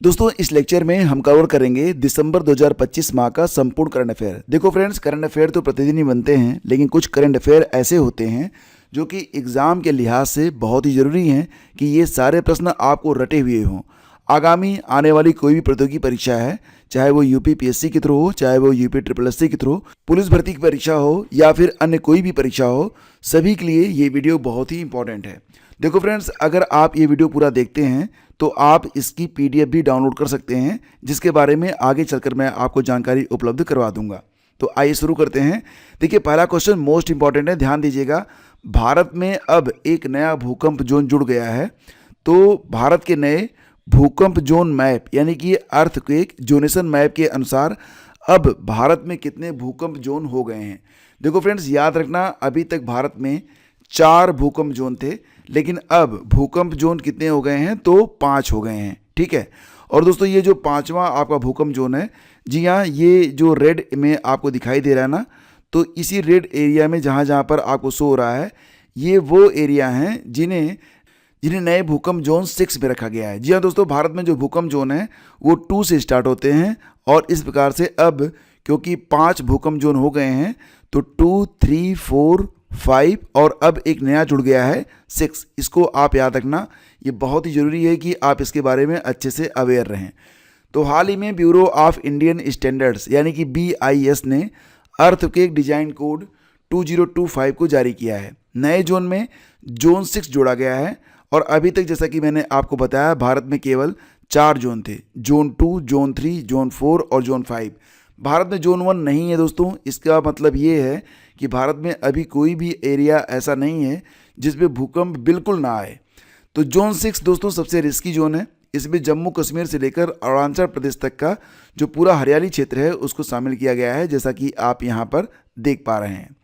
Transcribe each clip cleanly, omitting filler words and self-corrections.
दोस्तों इस लेक्चर में हम कवर करेंगे दिसंबर 2025 माह का संपूर्ण करंट अफेयर। देखो फ्रेंड्स, करंट अफेयर तो प्रतिदिन ही बनते हैं, लेकिन कुछ करंट अफेयर ऐसे होते हैं जो कि एग्ज़ाम के लिहाज से बहुत ही ज़रूरी हैं कि ये सारे प्रश्न आपको रटे हुए हों। आगामी आने वाली कोई भी प्रतियोगी परीक्षा है, चाहे वो यूपी पीएससी के थ्रू हो, चाहे वो यूपी ट्रिपल एससी के थ्रू, पुलिस भर्ती की परीक्षा हो या फिर अन्य कोई भी परीक्षा हो, सभी के लिए ये वीडियो बहुत ही इंपॉर्टेंट है। देखो फ्रेंड्स, अगर आप ये वीडियो पूरा देखते हैं तो आप इसकी पीडीएफ भी डाउनलोड कर सकते हैं, जिसके बारे में आगे चलकर मैं आपको जानकारी उपलब्ध करवा दूंगा। तो आइए शुरू करते हैं। देखिए, पहला क्वेश्चन मोस्ट इंपॉर्टेंट है, ध्यान दीजिएगा। भारत में अब एक नया भूकंप जोन जुड़ गया है। तो भारत के नए भूकंप जोन मैप यानी कि अर्थक्वेक जोनेशन मैप के अनुसार अब भारत में कितने भूकंप जोन हो गए हैं। देखो फ्रेंड्स, याद रखना, अभी तक भारत में 4 भूकंप जोन थे, लेकिन अब भूकंप जोन कितने हो गए हैं तो 5 हो गए हैं। ठीक है। और दोस्तों, ये जो 5वां आपका भूकंप जोन है, जी हाँ, ये जो रेड में आपको दिखाई दे रहा है ना, तो इसी रेड एरिया में जहाँ जहाँ पर आपको शो हो रहा है, ये वो एरिया हैं जिन्हें नए भूकंप जोन 6 में रखा गया है। जी हाँ दोस्तों, भारत में जो भूकंप जोन है वो 2 से स्टार्ट होते हैं, और इस प्रकार से अब क्योंकि 5 भूकंप जोन हो गए हैं तो 2, 3, 4, 5 और अब एक नया जुड़ गया है 6। इसको आप याद रखना, ये बहुत ही ज़रूरी है कि आप इसके बारे में अच्छे से अवेयर रहें। तो हाल ही में ब्यूरो ऑफ इंडियन स्टैंडर्ड्स यानी कि BIS ने अर्थक्वेक डिजाइन कोड 2025 को जारी किया है। नए जोन में जोन 6 जोड़ा गया है, और अभी तक जैसा कि मैंने आपको बताया, भारत में केवल 4 जोन थे, जोन 2, जोन 3, जोन 4 और जोन 5। भारत में जोन 1 नहीं है दोस्तों। इसका मतलब ये है कि भारत में अभी कोई भी एरिया ऐसा नहीं है जिसमें भूकंप बिल्कुल ना आए। तो जोन 6 दोस्तों सबसे रिस्की जोन है। इसमें जम्मू कश्मीर से लेकर अरुणाचल प्रदेश तक का जो पूरा हरियाली क्षेत्र है उसको शामिल किया गया है, जैसा कि आप यहाँ पर देख पा रहे हैं।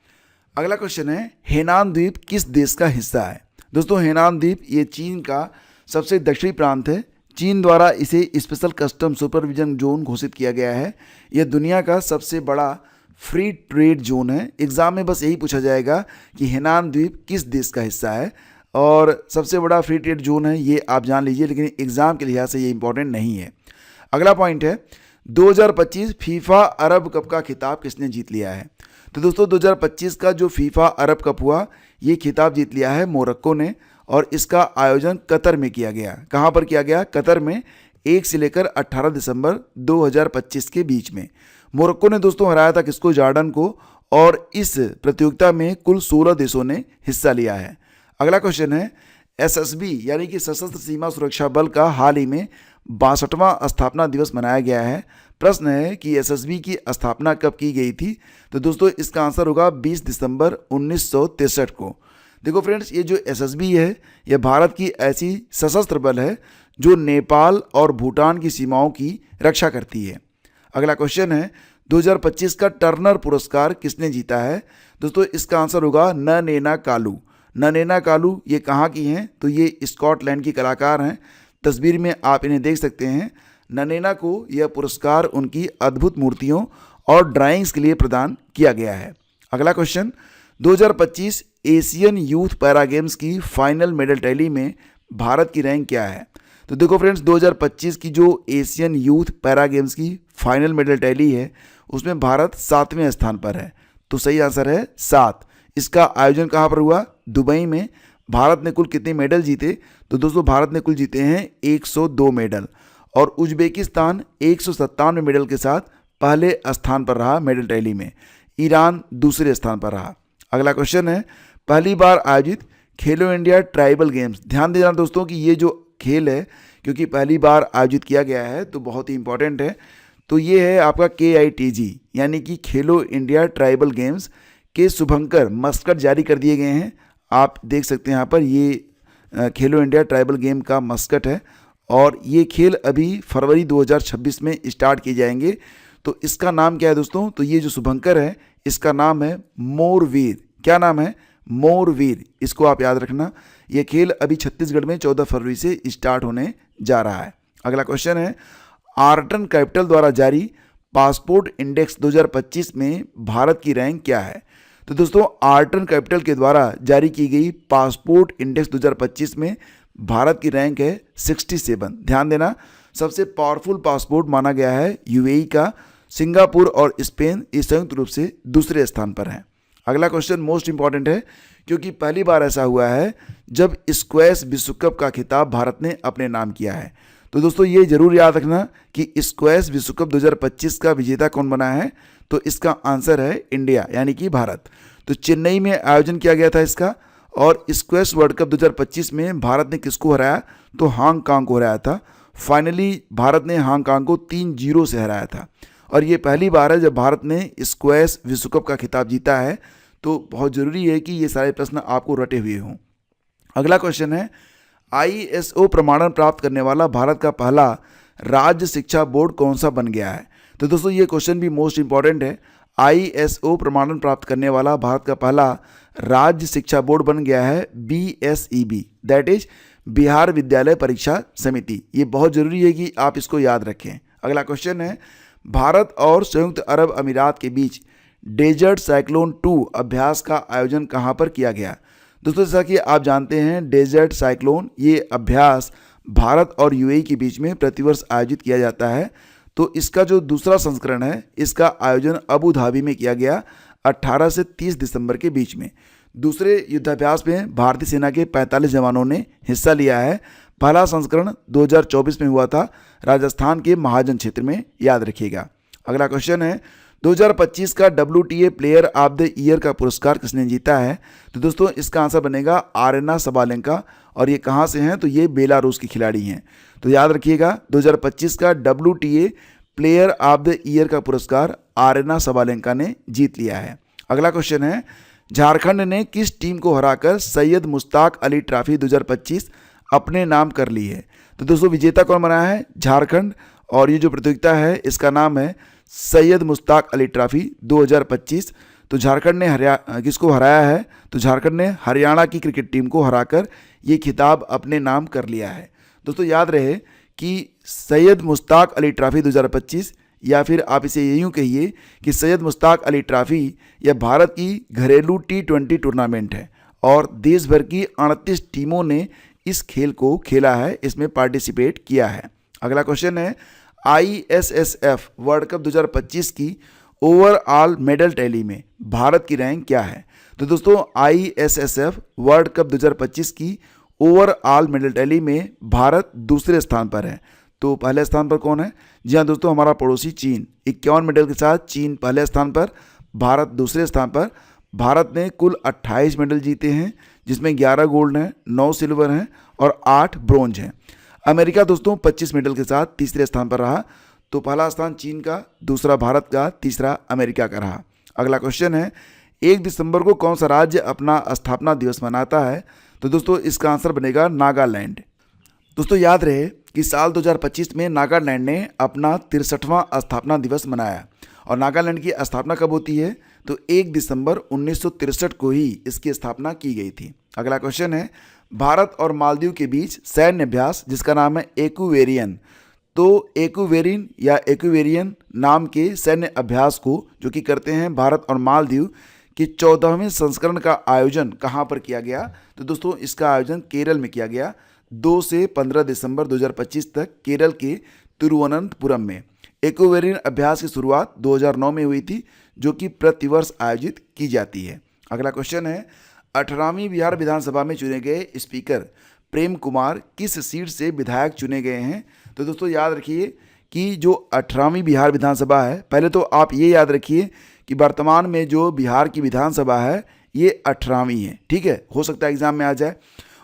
अगला क्वेश्चन है, हेनान द्वीप किस देश का हिस्सा है। दोस्तों, हेनान द्वीप ये चीन का सबसे दक्षिणी प्रांत है। चीन द्वारा इसे स्पेशल कस्टम सुपरविजन जोन घोषित किया गया है। यह दुनिया का सबसे बड़ा फ्री ट्रेड जोन है। एग्जाम में बस यही पूछा जाएगा कि हेनान द्वीप किस देश का हिस्सा है, और सबसे बड़ा फ्री ट्रेड जोन है, ये आप जान लीजिए, लेकिन एग्जाम के लिहाज से ये इंपॉर्टेंट नहीं है। अगला पॉइंट है, 2025 फीफा अरब कप का खिताब किसने जीत लिया है। तो दोस्तों, 2025 का जो फीफा अरब कप हुआ, ये खिताब जीत लिया है मोरक्को ने, और इसका आयोजन कतर में किया गया। कहाँ पर किया गया? कतर में, 1 से लेकर 18 दिसंबर 2025 के बीच में। मोरक्को ने दोस्तों हराया था किसको? जॉर्डन को, और इस प्रतियोगिता में कुल 16 देशों ने हिस्सा लिया है। अगला क्वेश्चन है, SSB यानी कि सशस्त्र सीमा सुरक्षा बल का हाल ही में 62वां स्थापना दिवस मनाया गया है। प्रश्न है कि SSB की स्थापना कब की गई थी। तो दोस्तों इसका आंसर होगा 20 दिसंबर 1963 को। देखो फ्रेंड्स, ये जो SSB है, यह भारत की ऐसी सशस्त्र बल है जो नेपाल और भूटान की सीमाओं की रक्षा करती है। अगला क्वेश्चन है, 2025 का टर्नर पुरस्कार किसने जीता है। दोस्तों इसका आंसर होगा ननैना कालू। ननैना कालू ये कहाँ की हैं? तो ये स्कॉटलैंड की कलाकार हैं। तस्वीर में आप इन्हें देख सकते हैं। ननैना को यह पुरस्कार उनकी अद्भुत मूर्तियों और ड्राइंग्स के लिए प्रदान किया गया है। अगला question, 2025 Asian youth para games की फाइनल मेडल टैली में भारत की रैंक क्या है। तो देखो फ्रेंड्स, 2025 की जो एशियन यूथ पैरा गेम्स की फाइनल मेडल टैली है, उसमें भारत 7वें स्थान पर है। तो सही आंसर है 7। इसका आयोजन कहाँ पर हुआ? दुबई में। भारत ने कुल कितने मेडल जीते? तो दोस्तों भारत ने कुल जीते हैं 102 मेडल, और उज्बेकिस्तान 197 मेडल के साथ पहले स्थान पर रहा मेडल टैली में। ईरान दूसरे स्थान पर रहा। अगला क्वेश्चन है, पहली बार आयोजित खेलो इंडिया ट्राइबल गेम्स। ध्यान देना दोस्तों कि ये जो खेल है, क्योंकि पहली बार आयोजित किया गया है तो बहुत ही इंपॉर्टेंट है। तो ये है आपका KITG यानी कि खेलो इंडिया ट्राइबल गेम्स के शुभंकर मस्कट जारी कर दिए गए हैं। आप देख सकते हैं यहाँ पर, ये खेलो इंडिया ट्राइबल गेम का मस्कट है, और ये खेल अभी फरवरी 2026 में स्टार्ट किए जाएंगे। तो इसका नाम क्या है दोस्तों? तो ये जो शुभंकर है, इसका नाम है मोरवीर। क्या नाम है? मोरवीर। इसको आप याद रखना। ये खेल अभी छत्तीसगढ़ में 14 फरवरी से स्टार्ट होने जा रहा है। अगला क्वेश्चन है, आर्टन कैपिटल द्वारा जारी पासपोर्ट इंडेक्स 2025 में भारत की रैंक क्या है। तो दोस्तों आर्टन कैपिटल के द्वारा जारी की गई पासपोर्ट इंडेक्स 2025 में भारत की रैंक है 67। ध्यान देना, सबसे पावरफुल पासपोर्ट माना गया है यूएई का। सिंगापुर और स्पेन ये संयुक्त रूप से दूसरे स्थान पर हैं। अगला क्वेश्चन मोस्ट इंपॉर्टेंट है, क्योंकि पहली बार ऐसा हुआ है जब स्क्वैश विश्व कप का खिताब भारत ने अपने नाम किया है। तो दोस्तों ये जरूर याद रखना कि स्क्वैश विश्व कप 2025 का विजेता कौन बना है, तो इसका आंसर है इंडिया यानी कि भारत। तो चेन्नई में आयोजन किया गया था इसका, और स्क्वैश वर्ल्ड कप 2025 में भारत ने किसको हराया, तो हांगकांग को हराया था। फाइनली भारत ने हांगकांग को 3-0 से हराया था, और ये पहली बार है जब भारत ने स्क्वैश विश्व कप का खिताब जीता है। तो बहुत ज़रूरी है कि ये सारे प्रश्न आपको रटे हुए हों। अगला क्वेश्चन है, ISO प्रमाणन प्राप्त करने वाला भारत का पहला राज्य शिक्षा बोर्ड कौन सा बन गया है। तो दोस्तों ये क्वेश्चन भी मोस्ट इंपॉर्टेंट है। ISO प्रमाणन प्राप्त करने वाला भारत का पहला राज्य शिक्षा बोर्ड बन गया है BSEB, दैट इज बिहार विद्यालय परीक्षा समिति। ये बहुत ज़रूरी है कि आप इसको याद रखें। अगला क्वेश्चन है, भारत और संयुक्त अरब अमीरात के बीच डेजर्ट साइक्लोन 2 अभ्यास का आयोजन कहाँ पर किया गया। दोस्तों जैसा कि आप जानते हैं डेजर्ट साइक्लोन ये अभ्यास भारत और यूएई के बीच में प्रतिवर्ष आयोजित किया जाता है। तो इसका जो दूसरा संस्करण है इसका आयोजन अबू धाबी में किया गया 18 से 30 दिसंबर के बीच में। दूसरे युद्धाभ्यास में भारतीय सेना के 45 जवानों ने हिस्सा लिया है। पहला संस्करण 2024 में हुआ था राजस्थान के महाजन क्षेत्र में, याद रखिएगा। अगला क्वेश्चन है, 2025 का WTA player of the year का पुरस्कार किसने जीता है। तो दोस्तों इसका आंसर बनेगा आरेना सबालेंका, और ये कहाँ से हैं, तो ये बेलारूस की खिलाड़ी हैं। तो याद रखिएगा 2025 का WTA player of the year का पुरस्कार आरेना सबालेंका ने जीत लिया है। अगला क्वेश्चन है, झारखंड ने किस टीम को हराकर सैयद मुश्ताक अली ट्रॉफी 2025 अपने नाम कर ली है। तो दोस्तों विजेता कौन बना है, झारखंड, और ये जो प्रतियोगिता है इसका नाम है सैयद मुश्ताक अली ट्रॉफी 2025। तो झारखंड ने किसको हराया है, तो झारखंड ने हरियाणा की क्रिकेट टीम को हराकर ये खिताब अपने नाम कर लिया है। दोस्तों याद रहे कि सैयद मुश्ताक अली ट्रॉफी 2025, या फिर आप इसे यूँ कहिए कि सैयद मुश्ताक अली ट्रॉफी यह भारत की घरेलू T20 टूर्नामेंट है, और देश भर की 38 टीमों ने इस खेल को खेला है, इसमें पार्टिसिपेट किया है। अगला क्वेश्चन है, ISSF वर्ल्ड कप 2025 की ओवरऑल मेडल टैली में भारत की रैंक क्या है। तो दोस्तों ISSF वर्ल्ड कप 2025 की ओवरऑल मेडल टैली में भारत दूसरे स्थान पर है। तो पहले स्थान पर कौन है, जी हाँ दोस्तों हमारा पड़ोसी चीन, 51 मेडल के साथ चीन पहले स्थान पर, भारत दूसरे स्थान पर। भारत ने कुल 28 मेडल जीते हैं, जिसमें 11 गोल्ड हैं, 9 सिल्वर हैं और 8 ब्रोंज हैं। अमेरिका दोस्तों 25 मेडल के साथ तीसरे स्थान पर रहा। तो पहला स्थान चीन का, दूसरा भारत का, तीसरा अमेरिका का रहा। अगला क्वेश्चन है, 1 दिसंबर को कौन सा राज्य अपना स्थापना दिवस मनाता है। तो दोस्तों इसका आंसर बनेगा नागालैंड। दोस्तों याद रहे कि साल 2025 में नागालैंड ने अपना 63वां स्थापना दिवस मनाया, और नागालैंड की स्थापना कब होती है, तो 1 दिसंबर 1963 को ही इसकी स्थापना की गई थी। अगला क्वेश्चन है, भारत और मालदीव के बीच सैन्य अभ्यास जिसका नाम है एक्वेरियन, तो एक्वेरिन या एक्वेरियन नाम के सैन्य अभ्यास को जो कि करते हैं भारत और मालदीव के 14वें संस्करण का आयोजन कहाँ पर किया गया। तो दोस्तों इसका आयोजन केरल में किया गया 2 से 15 दिसंबर 2025 तक केरल के तिरुवनंतपुरम में। एक्वेरियन अभ्यास की शुरुआत 2009 में हुई थी, जो कि प्रतिवर्ष आयोजित की जाती है। अगला क्वेश्चन है, 18वीं बिहार विधानसभा में चुने गए स्पीकर प्रेम कुमार किस सीट से विधायक चुने गए हैं। तो दोस्तों याद रखिए कि जो 18वीं बिहार विधानसभा है, पहले तो आप ये याद रखिए कि वर्तमान में जो बिहार की विधानसभा है ये 18वीं है, ठीक है, हो सकता है एग्जाम में आ जाए।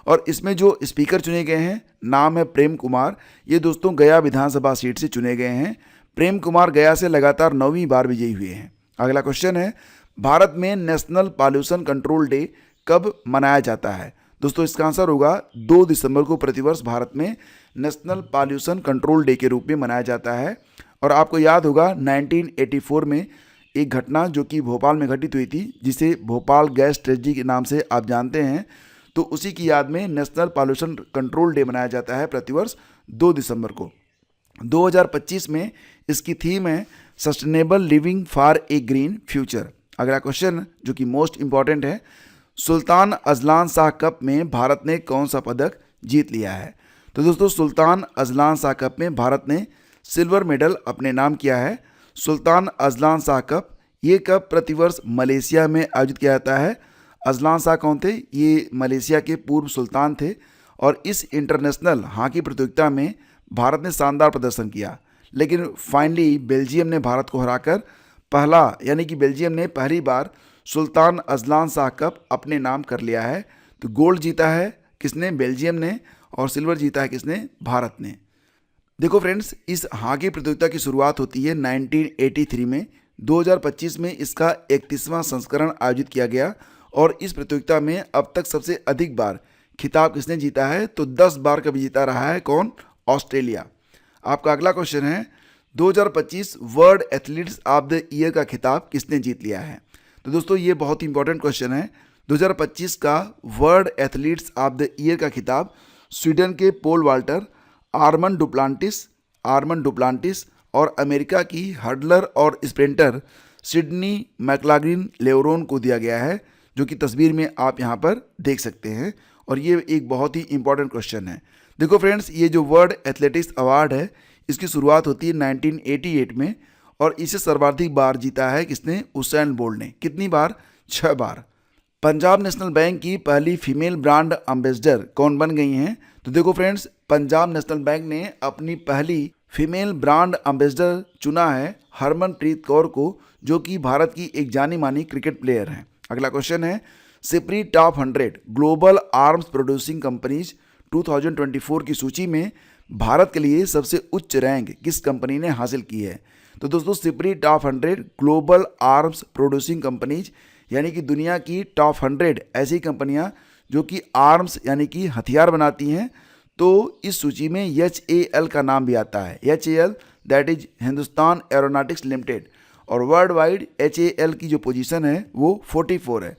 और इसमें जो स्पीकर चुने गए हैं नाम है प्रेम कुमार, ये दोस्तों गया विधानसभा सीट से चुने गए हैं। प्रेम कुमार गया से लगातार 9वीं बार विजयी हुए हैं। अगला क्वेश्चन है, भारत में नेशनल पॉल्यूशन कंट्रोल डे कब मनाया जाता है। दोस्तों इसका आंसर होगा 2 दिसंबर को प्रतिवर्ष भारत में नेशनल पॉल्यूशन कंट्रोल डे के रूप में मनाया जाता है। और आपको याद होगा 1984 में एक घटना जो कि भोपाल में घटित हुई थी, जिसे भोपाल गैस ट्रेजेडी के नाम से आप जानते हैं, तो उसी की याद में नेशनल पॉल्यूशन कंट्रोल डे मनाया जाता है प्रतिवर्ष 2 दिसंबर को। 2025 में इसकी थीम है sustainable living for a green future. अगला क्वेश्चन जो कि मोस्ट इंपॉर्टेंट है, सुल्तान अजलान शाह कप में भारत ने कौन सा पदक जीत लिया है। तो दोस्तों सुल्तान अजलान शाह कप में भारत ने सिल्वर मेडल अपने नाम किया है। सुल्तान अजलान शाह कप, ये कप प्रतिवर्ष मलेशिया में आयोजित किया जाता है। अजलान शाह कौन थे? ये मलेशिया के पूर्व सुल्तान थे और इस इंटरनेशनल हॉकी प्रतियोगिता में भारत ने शानदार प्रदर्शन किया, लेकिन फाइनली बेल्जियम ने भारत को हराकर बेल्जियम ने पहली बार सुल्तान अजलान शाह कप अपने नाम कर लिया है। तो गोल्ड जीता है किसने? बेल्जियम ने, और सिल्वर जीता है किसने? भारत ने। देखो फ्रेंड्स, इस हॉकी प्रतियोगिता की शुरुआत होती है 1983 में। 2025 में इसका 31वां संस्करण आयोजित किया गया और इस प्रतियोगिता में अब तक सबसे अधिक बार खिताब किसने जीता है? तो 10 बार कभी जीता रहा है। कौन? ऑस्ट्रेलिया। आपका अगला क्वेश्चन है 2025 world athletes of the year का खिताब किसने जीत लिया है? तो दोस्तों ये बहुत ही इंपॉर्टेंट क्वेश्चन है। 2025 का world athletes of the year का खिताब स्वीडन के पोल वाल्टर, आर्मन डुप्लांटिस और अमेरिका की हर्डलर और स्प्रिंटर सिडनी मैक्लाग्लिन लेवरोन को दिया गया है, जो कि तस्वीर में आप यहाँ पर देख सकते हैं। और ये एक बहुत ही इंपॉर्टेंट क्वेश्चन है। देखो फ्रेंड्स, ये जो वर्ल्ड एथलेटिक्स अवार्ड है इसकी शुरुआत होती है 1988 में और इसे सर्वाधिक बार जीता है किसने? उसेन बोल्ट ने। कितनी बार? 6 बार। पंजाब नेशनल बैंक की पहली फीमेल ब्रांड एम्बेसडर कौन बन गई हैं? तो देखो फ्रेंड्स, पंजाब नेशनल बैंक ने अपनी पहली फीमेल ब्रांड एम्बेसडर चुना है हरमनप्रीत कौर को, जो कि भारत की एक जानी मानी क्रिकेट प्लेयर हैं। अगला क्वेश्चन है Sipri top 100 global arms producing companies 2024 की सूची में भारत के लिए सबसे उच्च रैंक किस कंपनी ने हासिल की है? तो दोस्तों Sipri top 100 global arms producing companies यानी कि दुनिया की टॉप 100 ऐसी कंपनियां जो कि आर्म्स यानी कि हथियार बनाती हैं। तो इस सूची में HAL का नाम भी आता है। HAL that is Hindustan aeronautics limited, और वर्ल्ड वाइड HAL की जो पोजीशन है वो 44 है।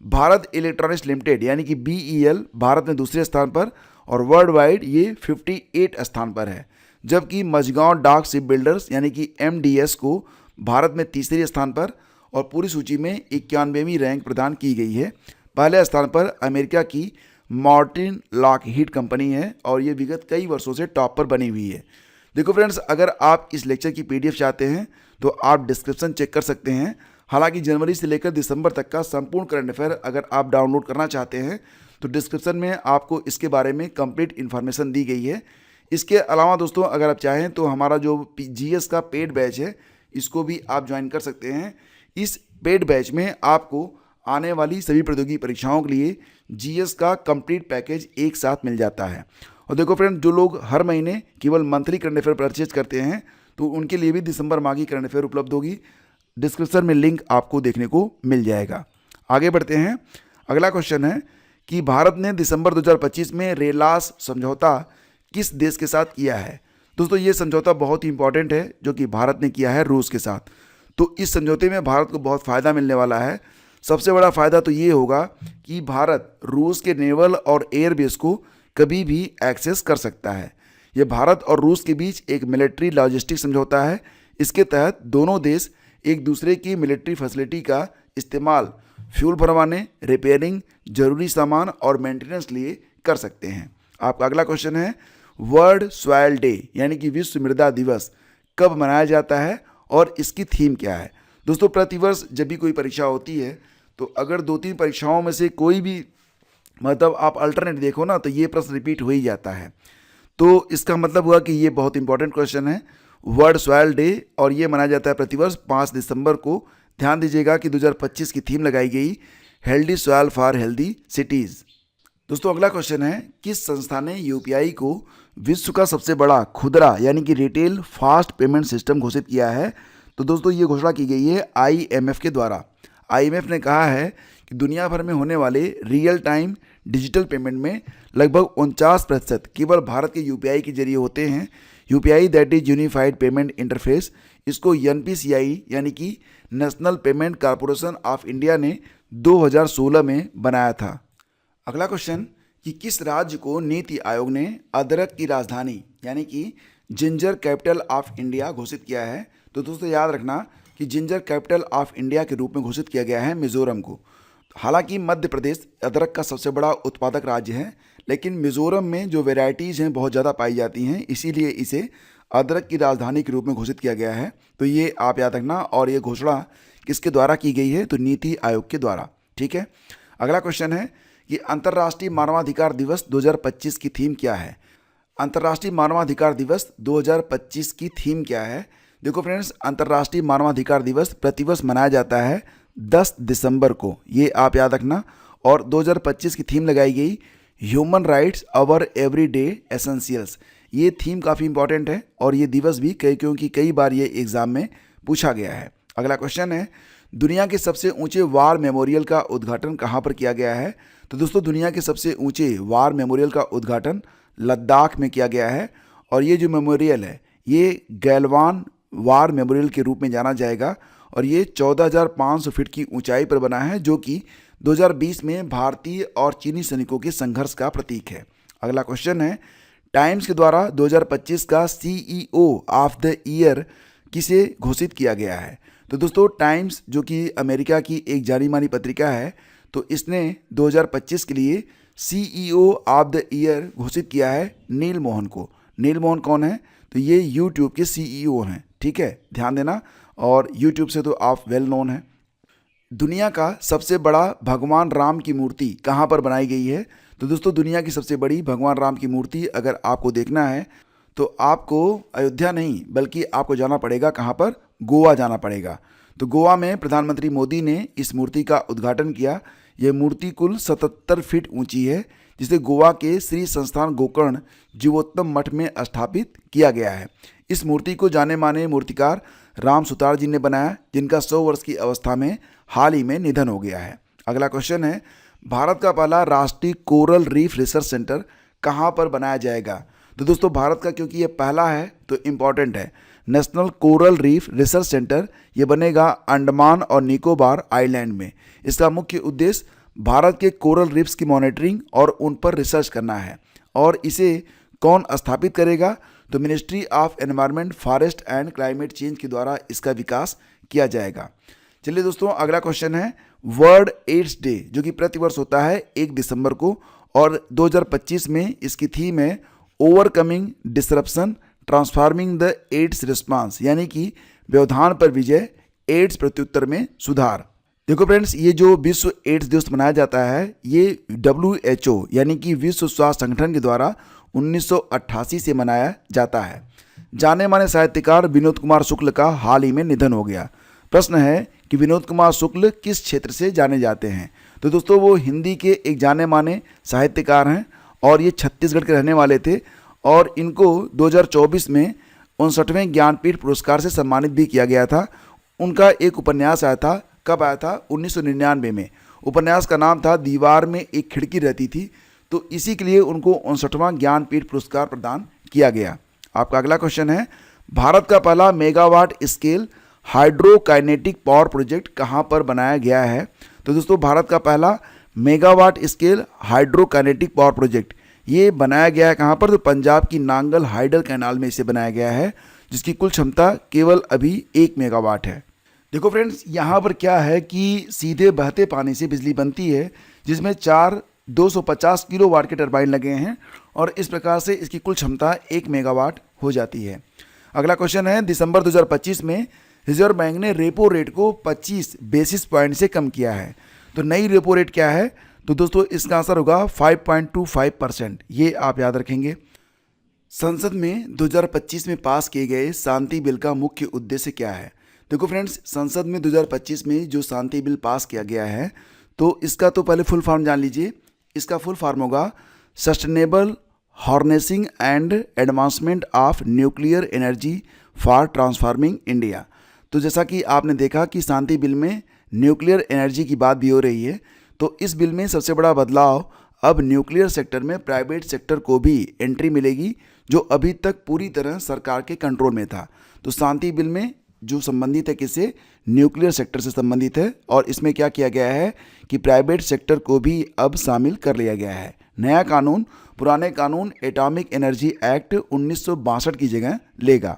भारत इलेक्ट्रॉनिक्स लिमिटेड यानी कि BEL भारत में दूसरे स्थान पर और वर्ल्ड वाइड ये 58 स्थान पर है, जबकि मझगांव डाक शिप बिल्डर्स यानी कि MDS को भारत में तीसरे स्थान पर और पूरी सूची में 91वीं रैंक प्रदान की गई है। पहले स्थान पर अमेरिका की मार्टिन लॉकहीड कंपनी है और ये विगत कई वर्षों से टॉप पर बनी हुई है। देखो फ्रेंड्स, अगर आप इस लेक्चर की PDF चाहते हैं तो आप डिस्क्रिप्शन चेक कर सकते हैं। हालांकि जनवरी से लेकर दिसंबर तक का संपूर्ण करंट अफेयर अगर आप डाउनलोड करना चाहते हैं तो डिस्क्रिप्शन में आपको इसके बारे में कंप्लीट इन्फॉर्मेशन दी गई है। इसके अलावा दोस्तों अगर आप चाहें तो हमारा जो GS का पेड बैच है इसको भी आप ज्वाइन कर सकते हैं। इस पेड बैच में आपको आने वाली सभी प्रतियोगी परीक्षाओं के लिए GS का कंप्लीट पैकेज एक साथ मिल जाता है। और देखो फ्रेंड, जो लोग हर महीने केवल मंथली करंट अफेयर परचेज करते हैं तो उनके लिए भी दिसंबर माह की करंट अफेयर उपलब्ध होगी। डिस्क्रिप्शन में लिंक आपको देखने को मिल जाएगा। आगे बढ़ते हैं। अगला क्वेश्चन है कि भारत ने दिसंबर 2025 में रेलास समझौता किस देश के साथ किया है? दोस्तों ये समझौता बहुत ही इंपॉर्टेंट है जो कि भारत ने किया है रूस के साथ। तो इस समझौते में भारत को बहुत फ़ायदा मिलने वाला है। सबसे बड़ा फ़ायदा तो ये होगा कि भारत रूस के नेवल और एयर बेस को कभी भी एक्सेस कर सकता है। यह भारत और रूस के बीच एक मिलिट्री लॉजिस्टिक समझौता है। इसके तहत दोनों देश एक दूसरे की मिलिट्री फैसिलिटी का इस्तेमाल फ्यूल भरवाने, रिपेयरिंग, जरूरी सामान और मेंटेनेंस लिए कर सकते हैं। आपका अगला क्वेश्चन है वर्ल्ड सॉइल डे यानी कि विश्व मृदा दिवस कब मनाया जाता है और इसकी थीम क्या है? दोस्तों प्रतिवर्ष जब भी कोई परीक्षा होती है तो अगर 2-3 परीक्षाओं में से कोई भी मतलब आप अल्टरनेट देखो ना तो ये प्रश्न रिपीट हो ही जाता है। तो इसका मतलब हुआ कि ये बहुत इंपॉर्टेंट क्वेश्चन है वर्ल्ड सॉइल डे और ये मनाया जाता है प्रतिवर्ष 5 दिसंबर को। ध्यान दीजिएगा कि 2025 की थीम लगाई गई healthy soil for healthy cities. दोस्तों अगला क्वेश्चन है किस संस्था ने UPI को विश्व का सबसे बड़ा खुदरा यानी कि रिटेल फास्ट पेमेंट सिस्टम घोषित किया है? तो दोस्तों ये घोषणा की गई है IMF के द्वारा। IMF ने कहा है कि दुनिया भर में होने वाले रियल टाइम डिजिटल पेमेंट में लगभग 49% केवल भारत के UPI के जरिए होते हैं। UPI that is unified payment interface, इसको NPCI यानी कि national payment corporation of India ने 2016 में बनाया था। अगला क्वेश्चन कि किस राज्य को नीति आयोग ने अदरक की राजधानी यानी कि जिंजर कैपिटल ऑफ इंडिया घोषित किया है? तो दोस्तों याद रखना कि जिंजर कैपिटल ऑफ इंडिया के रूप में घोषित किया गया है मिजोरम को। हालांकि मध्य प्रदेश अदरक का सबसे बड़ा उत्पादक राज्य है, लेकिन मिज़ोरम में जो वेराइटीज़ हैं बहुत ज़्यादा पाई जाती हैं, इसीलिए इसे अदरक की राजधानी के रूप में घोषित किया गया है। तो ये आप याद रखना। और ये घोषणा किसके द्वारा की गई है? तो नीति आयोग के द्वारा। ठीक है। अगला क्वेश्चन है कि अंतर्राष्ट्रीय मानवाधिकार दिवस 2025 की थीम क्या है? अंतर्राष्ट्रीय मानवाधिकार दिवस 2025 की थीम क्या है? देखो फ्रेंड्स, अंतर्राष्ट्रीय मानवाधिकार दिवस प्रतिवर्ष मनाया जाता है 10 दिसंबर को, ये आप याद रखना। और 2025 की थीम लगाई गई human rights over everyday essentials. ये थीम काफ़ी इंपॉर्टेंट है और ये दिवस भी क्योंकि कई बार ये एग्जाम में पूछा गया है। अगला क्वेश्चन है, दुनिया के सबसे ऊंचे वार मेमोरियल का उद्घाटन कहाँ पर किया गया है? तो दोस्तों, दुनिया के सबसे ऊंचे वार मेमोरियल का उद्घाटन लद्दाख में किया गया है। और ये जो मेमोरियल है ये गैलवान वार मेमोरियल के रूप में जाना जाएगा और ये 14,500 फीट की ऊंचाई पर बना है, जो कि 2020 में भारतीय और चीनी सैनिकों के संघर्ष का प्रतीक है। अगला क्वेश्चन है, टाइम्स के द्वारा 2025 का CEO ऑफ द ईयर किसे घोषित किया गया है? तो दोस्तों, टाइम्स जो कि अमेरिका की एक जानी मानी पत्रिका है, तो इसने 2025 के लिए CEO ऑफ द ईयर घोषित किया है नील मोहन को। नील मोहन कौन है? तो ये यूट्यूब के CEO हैं। ठीक है, ध्यान देना। और यूट्यूब से तो आप वेल नोन हैं। दुनिया का सबसे बड़ा भगवान राम की मूर्ति कहाँ पर बनाई गई है? तो दोस्तों, दुनिया की सबसे बड़ी भगवान राम की मूर्ति अगर आपको देखना है तो आपको अयोध्या नहीं बल्कि आपको जाना पड़ेगा कहाँ पर? गोवा जाना पड़ेगा। तो गोवा में प्रधानमंत्री मोदी ने इस मूर्ति का उद्घाटन किया। यह मूर्ति कुल 77 फीट ऊंची है, जिसे गोवा के श्री संस्थान गोकर्ण जीवोत्तम मठ में स्थापित किया गया है। इस मूर्ति को जाने माने मूर्तिकार राम सुतार जी ने बनाया, जिनका 100 वर्ष की अवस्था में हाल ही में निधन हो गया है। अगला क्वेश्चन है, भारत का पहला राष्ट्रीय कोरल रीफ रिसर्च सेंटर कहाँ पर बनाया जाएगा? तो दोस्तों, भारत का क्योंकि ये पहला है तो इम्पॉर्टेंट है। National coral reef research centre ये बनेगा अंडमान और निकोबार आइलैंड में। इसका मुख्य उद्देश्य भारत के कोरल रीफ्स की मॉनिटरिंग और उन पर रिसर्च करना है। और इसे कौन स्थापित करेगा? तो ministry of environment, forest and climate change के द्वारा इसका विकास किया जाएगा। चलिए दोस्तों, अगला क्वेश्चन है, वर्ल्ड एड्स डे जो कि प्रतिवर्ष होता है 1 दिसंबर को, और 2025 में इसकी थीम है overcoming disruption transforming the AIDS response, यानी कि व्यवधान पर विजय, एड्स प्रत्युत्तर में सुधार। देखो फ्रेंड्स, ये जो विश्व एड्स दिवस मनाया जाता है ये WHO यानी कि विश्व स्वास्थ्य संगठन के द्वारा 1988 से मनाया जाता है। जाने माने साहित्यकार विनोद कुमार शुक्ल का हाल ही में निधन हो गया। प्रश्न है कि विनोद कुमार शुक्ल किस क्षेत्र से जाने जाते हैं? तो दोस्तों, वो हिंदी के एक जाने माने साहित्यकार हैं और ये छत्तीसगढ़ के रहने वाले थे। और इनको 2024 में 59वें ज्ञानपीठ पुरस्कार से सम्मानित भी किया गया था। उनका एक उपन्यास आया था, कब आया था? 1999 में। उपन्यास का नाम था दीवार में एक खिड़की रहती थी। तो इसी के लिए उनको 59वां ज्ञानपीठ पुरस्कार प्रदान किया गया। आपका अगला क्वेश्चन है, भारत का पहला मेगावाट स्केल हाइड्रोकाइनेटिक पावर प्रोजेक्ट कहाँ पर बनाया गया है? तो दोस्तों, भारत का पहला मेगावाट स्केल हाइड्रोकाइनेटिक पावर प्रोजेक्ट ये बनाया गया है कहाँ पर? तो पंजाब की नांगल हाइडल कैनाल में इसे बनाया गया है, जिसकी कुल क्षमता केवल अभी 1 मेगावाट है। देखो फ्रेंड्स, यहाँ पर क्या है कि सीधे बहते पानी से बिजली बनती है, जिसमें 4 250 किलोवाट के टरबाइन लगे हैं और इस प्रकार से इसकी कुल क्षमता 1 मेगावाट हो जाती है। अगला क्वेश्चन है, दिसंबर 2025 में रिजर्व बैंक ने रेपो रेट को 25 बेसिस पॉइंट से कम किया है। तो नई रेपो रेट क्या है? तो दोस्तों, इसका आंसर होगा 5.25%। ये आप याद रखेंगे। संसद में 2025 में पास किए गए शांति बिल का मुख्य उद्देश्य क्या है? देखो फ्रेंड्स, संसद में 2025 में जो शांति बिल पास किया गया है, तो इसका तो पहले फुल फॉर्म जान लीजिए। इसका फुल फॉर्म होगा sustainable harnessing and advancement of nuclear energy for transforming India. तो जैसा कि आपने देखा कि शांति बिल में न्यूक्लियर एनर्जी की बात भी हो रही है, तो इस बिल में सबसे बड़ा बदलाव, अब न्यूक्लियर सेक्टर में प्राइवेट सेक्टर को भी एंट्री मिलेगी, जो अभी तक पूरी तरह सरकार के कंट्रोल में था। तो शांति बिल में जो संबंधित है किससे? न्यूक्लियर सेक्टर से संबंधित है। और इसमें क्या किया गया है कि प्राइवेट सेक्टर को भी अब शामिल कर लिया गया है। नया कानून पुराने कानून एटॉमिक एनर्जी एक्ट 1962 की जगह लेगा।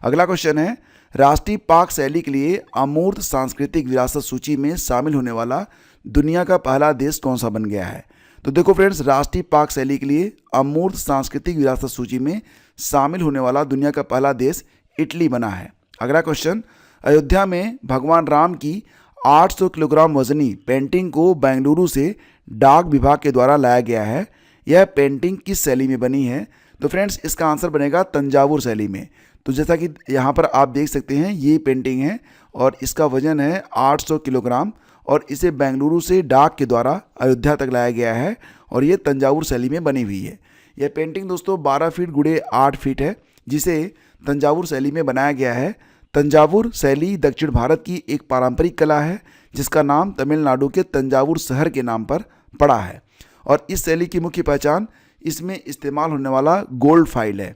अगला क्वेश्चन है, राष्ट्रीय पाक शैली के लिए अमूर्त सांस्कृतिक विरासत सूची में शामिल होने वाला दुनिया का पहला देश कौन सा बन गया है? तो देखो फ्रेंड्स, राष्ट्रीय पाक शैली के लिए अमूर्त सांस्कृतिक विरासत सूची में शामिल होने वाला दुनिया का पहला देश इटली बना है। अगला क्वेश्चन, अयोध्या में भगवान राम की 800 किलोग्राम वजनी पेंटिंग को बेंगलुरु से डाक विभाग के द्वारा लाया गया है। यह पेंटिंग किस शैली में बनी है? तो फ्रेंड्स, इसका आंसर बनेगा तंजावुर शैली में। तो जैसा कि यहाँ पर आप देख सकते हैं, ये पेंटिंग है और इसका वजन है 800 किलोग्राम और इसे बेंगलुरु से डाक के द्वारा अयोध्या तक लाया गया है और ये तंजावुर शैली में बनी हुई है। यह पेंटिंग दोस्तों 12 फीट गुणे 8 फीट है, जिसे तंजावुर शैली में बनाया गया है। तंजावुर शैली दक्षिण भारत की एक पारंपरिक कला है जिसका नाम तमिलनाडु के तंजावुर शहर के नाम पर पड़ा है और इस शैली की मुख्य पहचान इसमें इस्तेमाल होने वाला गोल्ड फाइल है।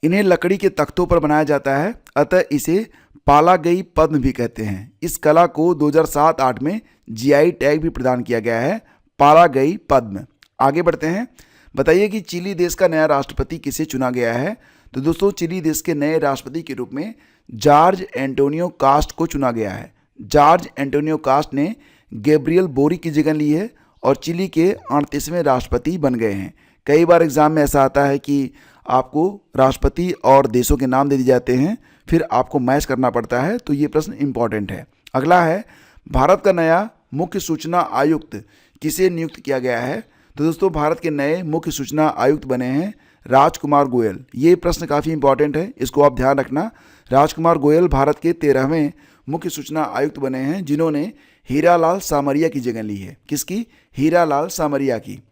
इन्हें लकड़ी के तख्तों पर बनाया जाता है, अतः इसे पालागई पद्म भी कहते हैं। इस कला को 2007-8 में जीआई टैग भी प्रदान किया गया है, पालागई पद्म। आगे बढ़ते हैं, बताइए कि चिली देश का नया राष्ट्रपति किसे चुना गया है? तो दोस्तों, चिली देश के नए राष्ट्रपति के रूप में जॉर्ज एंटोनियो कास्ट को चुना गया है। जॉर्ज एंटोनियो कास्ट ने गैब्रियल बोरिक की जगह ली है और चिली के 38वें राष्ट्रपति बन गए हैं। कई बार एग्जाम में ऐसा आता है कि आपको राष्ट्रपति और देशों के नाम दे दिए जाते हैं, फिर आपको मैच करना पड़ता है, तो ये प्रश्न इंपॉर्टेंट है। अगला है, भारत का नया मुख्य सूचना आयुक्त किसे नियुक्त किया गया है? तो दोस्तों, भारत के नए मुख्य सूचना आयुक्त बने हैं राजकुमार गोयल। ये प्रश्न काफ़ी इंपॉर्टेंट है, इसको आप ध्यान रखना। राजकुमार गोयल भारत के 13वें मुख्य सूचना आयुक्त बने हैं, जिन्होंने हीरालाल सामरिया की जगह ली है। किसकी? हीरालाल सामरिया की।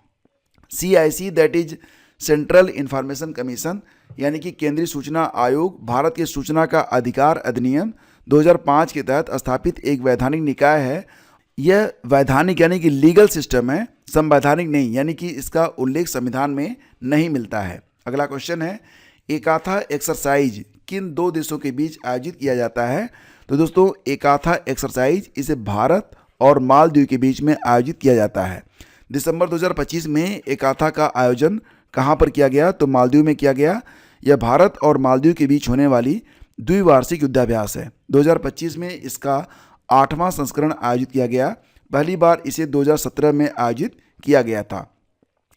CIC that is central information commission, यानी कि केंद्रीय सूचना आयोग, भारत के सूचना का अधिकार अधिनियम 2005 के तहत स्थापित एक वैधानिक निकाय है। यह वैधानिक यानी कि लीगल सिस्टम है, संवैधानिक नहीं, यानी कि इसका उल्लेख संविधान में नहीं मिलता है। अगला क्वेश्चन है, एकाथा एक्सरसाइज किन दो देशों के बीच आयोजित किया जाता है? तो दोस्तों, एकाथा एक्सरसाइज इसे भारत और मालदीव के बीच में आयोजित किया जाता है। दिसंबर 2025 में एकाथा का आयोजन कहाँ पर किया गया? तो मालदीव में किया गया। यह भारत और मालदीव के बीच होने वाली द्विवार्षिक युद्धाभ्यास है। 2025 में इसका 8वां संस्करण आयोजित किया गया। पहली बार इसे 2017 में आयोजित किया गया था।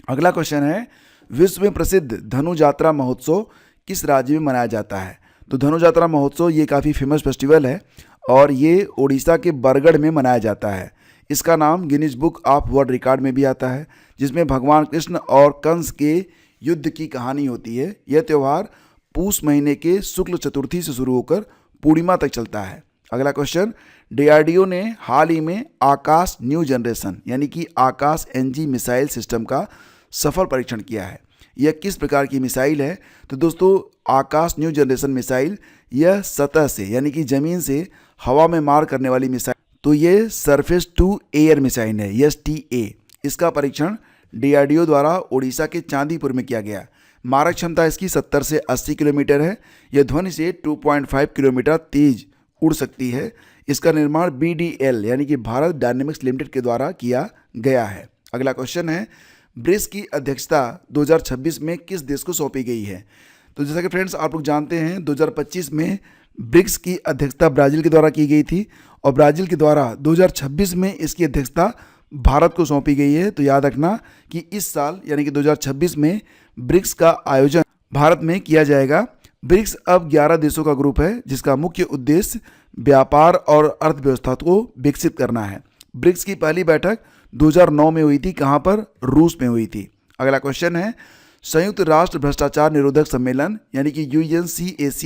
अगला क्वेश्चन है, विश्व में प्रसिद्ध धनु यात्रा महोत्सव किस राज्य में मनाया जाता है? तो धनु यात्रा महोत्सव ये काफ़ी फेमस फेस्टिवल है और ये ओडिशा के बरगढ़ में मनाया जाता है। इसका नाम Guinness book of world record में भी आता है, जिसमें भगवान कृष्ण और कंस के युद्ध की कहानी होती है। यह त्यौहार पूस महीने के शुक्ल चतुर्थी से शुरू होकर पूर्णिमा तक चलता है। अगला क्वेश्चन, DRDO ने हाल ही में आकाश न्यू जनरेशन यानी कि आकाश NG मिसाइल सिस्टम का सफल परीक्षण किया है। यह किस प्रकार की मिसाइल है? तो दोस्तों, आकाश न्यू जनरेशन मिसाइल यह सतह से यानी कि ज़मीन से हवा में मार करने वाली मिसाइल, तो ये सरफेस टू एयर मिसाइल है, STA। इसका परीक्षण DRDO द्वारा ओडिशा के चांदीपुर में किया गया। मारक क्षमता इसकी 70 से 80 किलोमीटर है। यह ध्वनि से 2.5 किलोमीटर तेज उड़ सकती है। इसका निर्माण BDL यानी कि भारत डायनेमिक्स लिमिटेड के द्वारा किया गया है। अगला क्वेश्चन है, ब्रिक्स की अध्यक्षता 2026 में किस देश को सौंपी गई है? तो जैसा कि फ्रेंड्स आप लोग जानते हैं, 2025 में ब्रिक्स की अध्यक्षता ब्राज़ील के द्वारा की गई थी और ब्राज़ील के द्वारा 2026 में इसकी अध्यक्षता भारत को सौंपी गई है। तो याद रखना कि इस साल यानी कि 2026 में ब्रिक्स का आयोजन भारत में किया जाएगा। ब्रिक्स अब 11 देशों का ग्रुप है जिसका मुख्य उद्देश्य व्यापार और अर्थव्यवस्था को विकसित करना है। ब्रिक्स की पहली बैठक 2009 में हुई थी। कहाँ पर? रूस में हुई थी। अगला क्वेश्चन है, संयुक्त राष्ट्र भ्रष्टाचार निरोधक सम्मेलन यानी कि UNCAC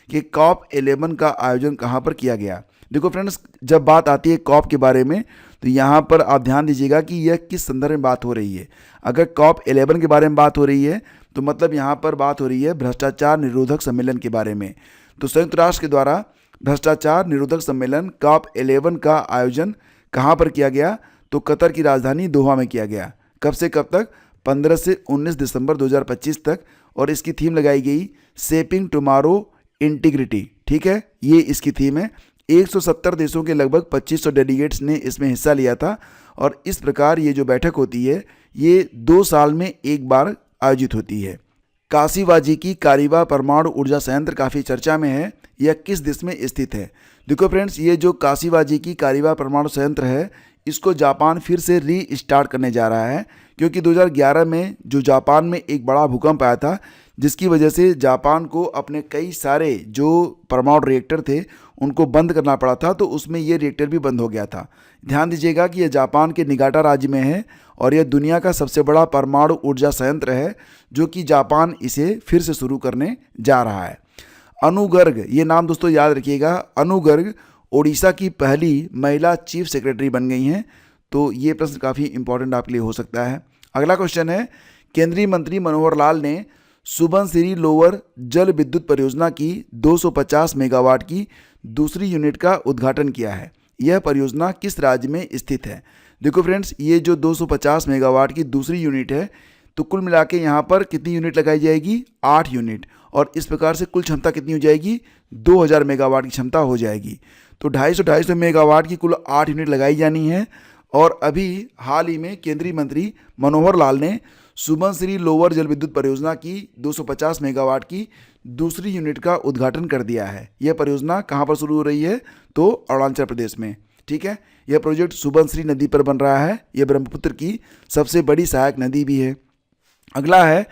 के COP11 का आयोजन कहाँ पर किया गया? देखो फ्रेंड्स, जब बात आती है COP के बारे में तो यहाँ पर आप ध्यान दीजिएगा कि यह किस संदर्भ में बात हो रही है। अगर COP11 के बारे में बात हो रही है तो मतलब यहाँ पर बात हो रही है भ्रष्टाचार निरोधक सम्मेलन के बारे में। तो संयुक्त राष्ट्र के द्वारा भ्रष्टाचार निरोधक सम्मेलन COP11 का आयोजन कहाँ पर किया गया? तो कतर की राजधानी दोहा में किया गया। कब से कब तक? 15 से 19 दिसंबर 2025 तक। और इसकी थीम लगाई गई शेपिंग टुमारो इंटीग्रिटी। ठीक है, ये इसकी थीम है। 170 देशों के लगभग 2500 डेलीगेट्स ने इसमें हिस्सा लिया था और इस प्रकार ये जो बैठक होती है ये 2 साल में एक बार आयोजित होती है। काशीवाजी की कारीवा परमाणु ऊर्जा संयंत्र काफ़ी चर्चा में है। यह किस देश में स्थित है? देखो फ्रेंड्स, ये जो काशीवाजी की कारीवा परमाणु संयंत्र है इसको जापान फिर से रीस्टार्ट करने जा रहा है, क्योंकि 2011 में जो जापान में एक बड़ा भूकंप आया था, जिसकी वजह से जापान को अपने कई सारे जो परमाणु रिएक्टर थे उनको बंद करना पड़ा था, तो उसमें ये रिएक्टर भी बंद हो गया था। ध्यान दीजिएगा कि यह जापान के निगाटा राज्य में है और यह दुनिया का सबसे बड़ा परमाणु ऊर्जा संयंत्र है, जो कि जापान इसे फिर से शुरू करने जा रहा है। अनु गर्ग, ये नाम दोस्तों याद रखिएगा, अनु गर्ग ओडिशा की पहली महिला चीफ सेक्रेटरी बन गई हैं। तो ये प्रश्न काफ़ी इंपॉर्टेंट आपके लिए हो सकता है। अगला क्वेश्चन है, केंद्रीय मंत्री मनोहर लाल ने सुबनसिरी लोअर जल विद्युत परियोजना की 250 मेगावाट की दूसरी यूनिट का उद्घाटन किया है। यह परियोजना किस राज्य में स्थित है? देखो फ्रेंड्स, ये जो 250 मेगावाट की दूसरी यूनिट है, तो कुल मिला के यहाँ पर कितनी यूनिट लगाई जाएगी? 8 यूनिट। और इस प्रकार से कुल क्षमता कितनी हो जाएगी? 2000 मेगावाट की क्षमता हो जाएगी। तो 250 मेगावाट की कुल 8 यूनिट लगाई जानी है। और अभी हाल ही में केंद्रीय मंत्री मनोहर लाल ने सुबनसिरी लोअर जल विद्युत परियोजना की 250 मेगावाट की दूसरी यूनिट का उद्घाटन कर दिया है। यह परियोजना कहाँ पर शुरू हो रही है? तो अरुणाचल प्रदेश में। ठीक है, यह प्रोजेक्ट सुबनसिरी नदी पर बन रहा है। यह ब्रह्मपुत्र की सबसे बड़ी सहायक नदी भी है। अगला है,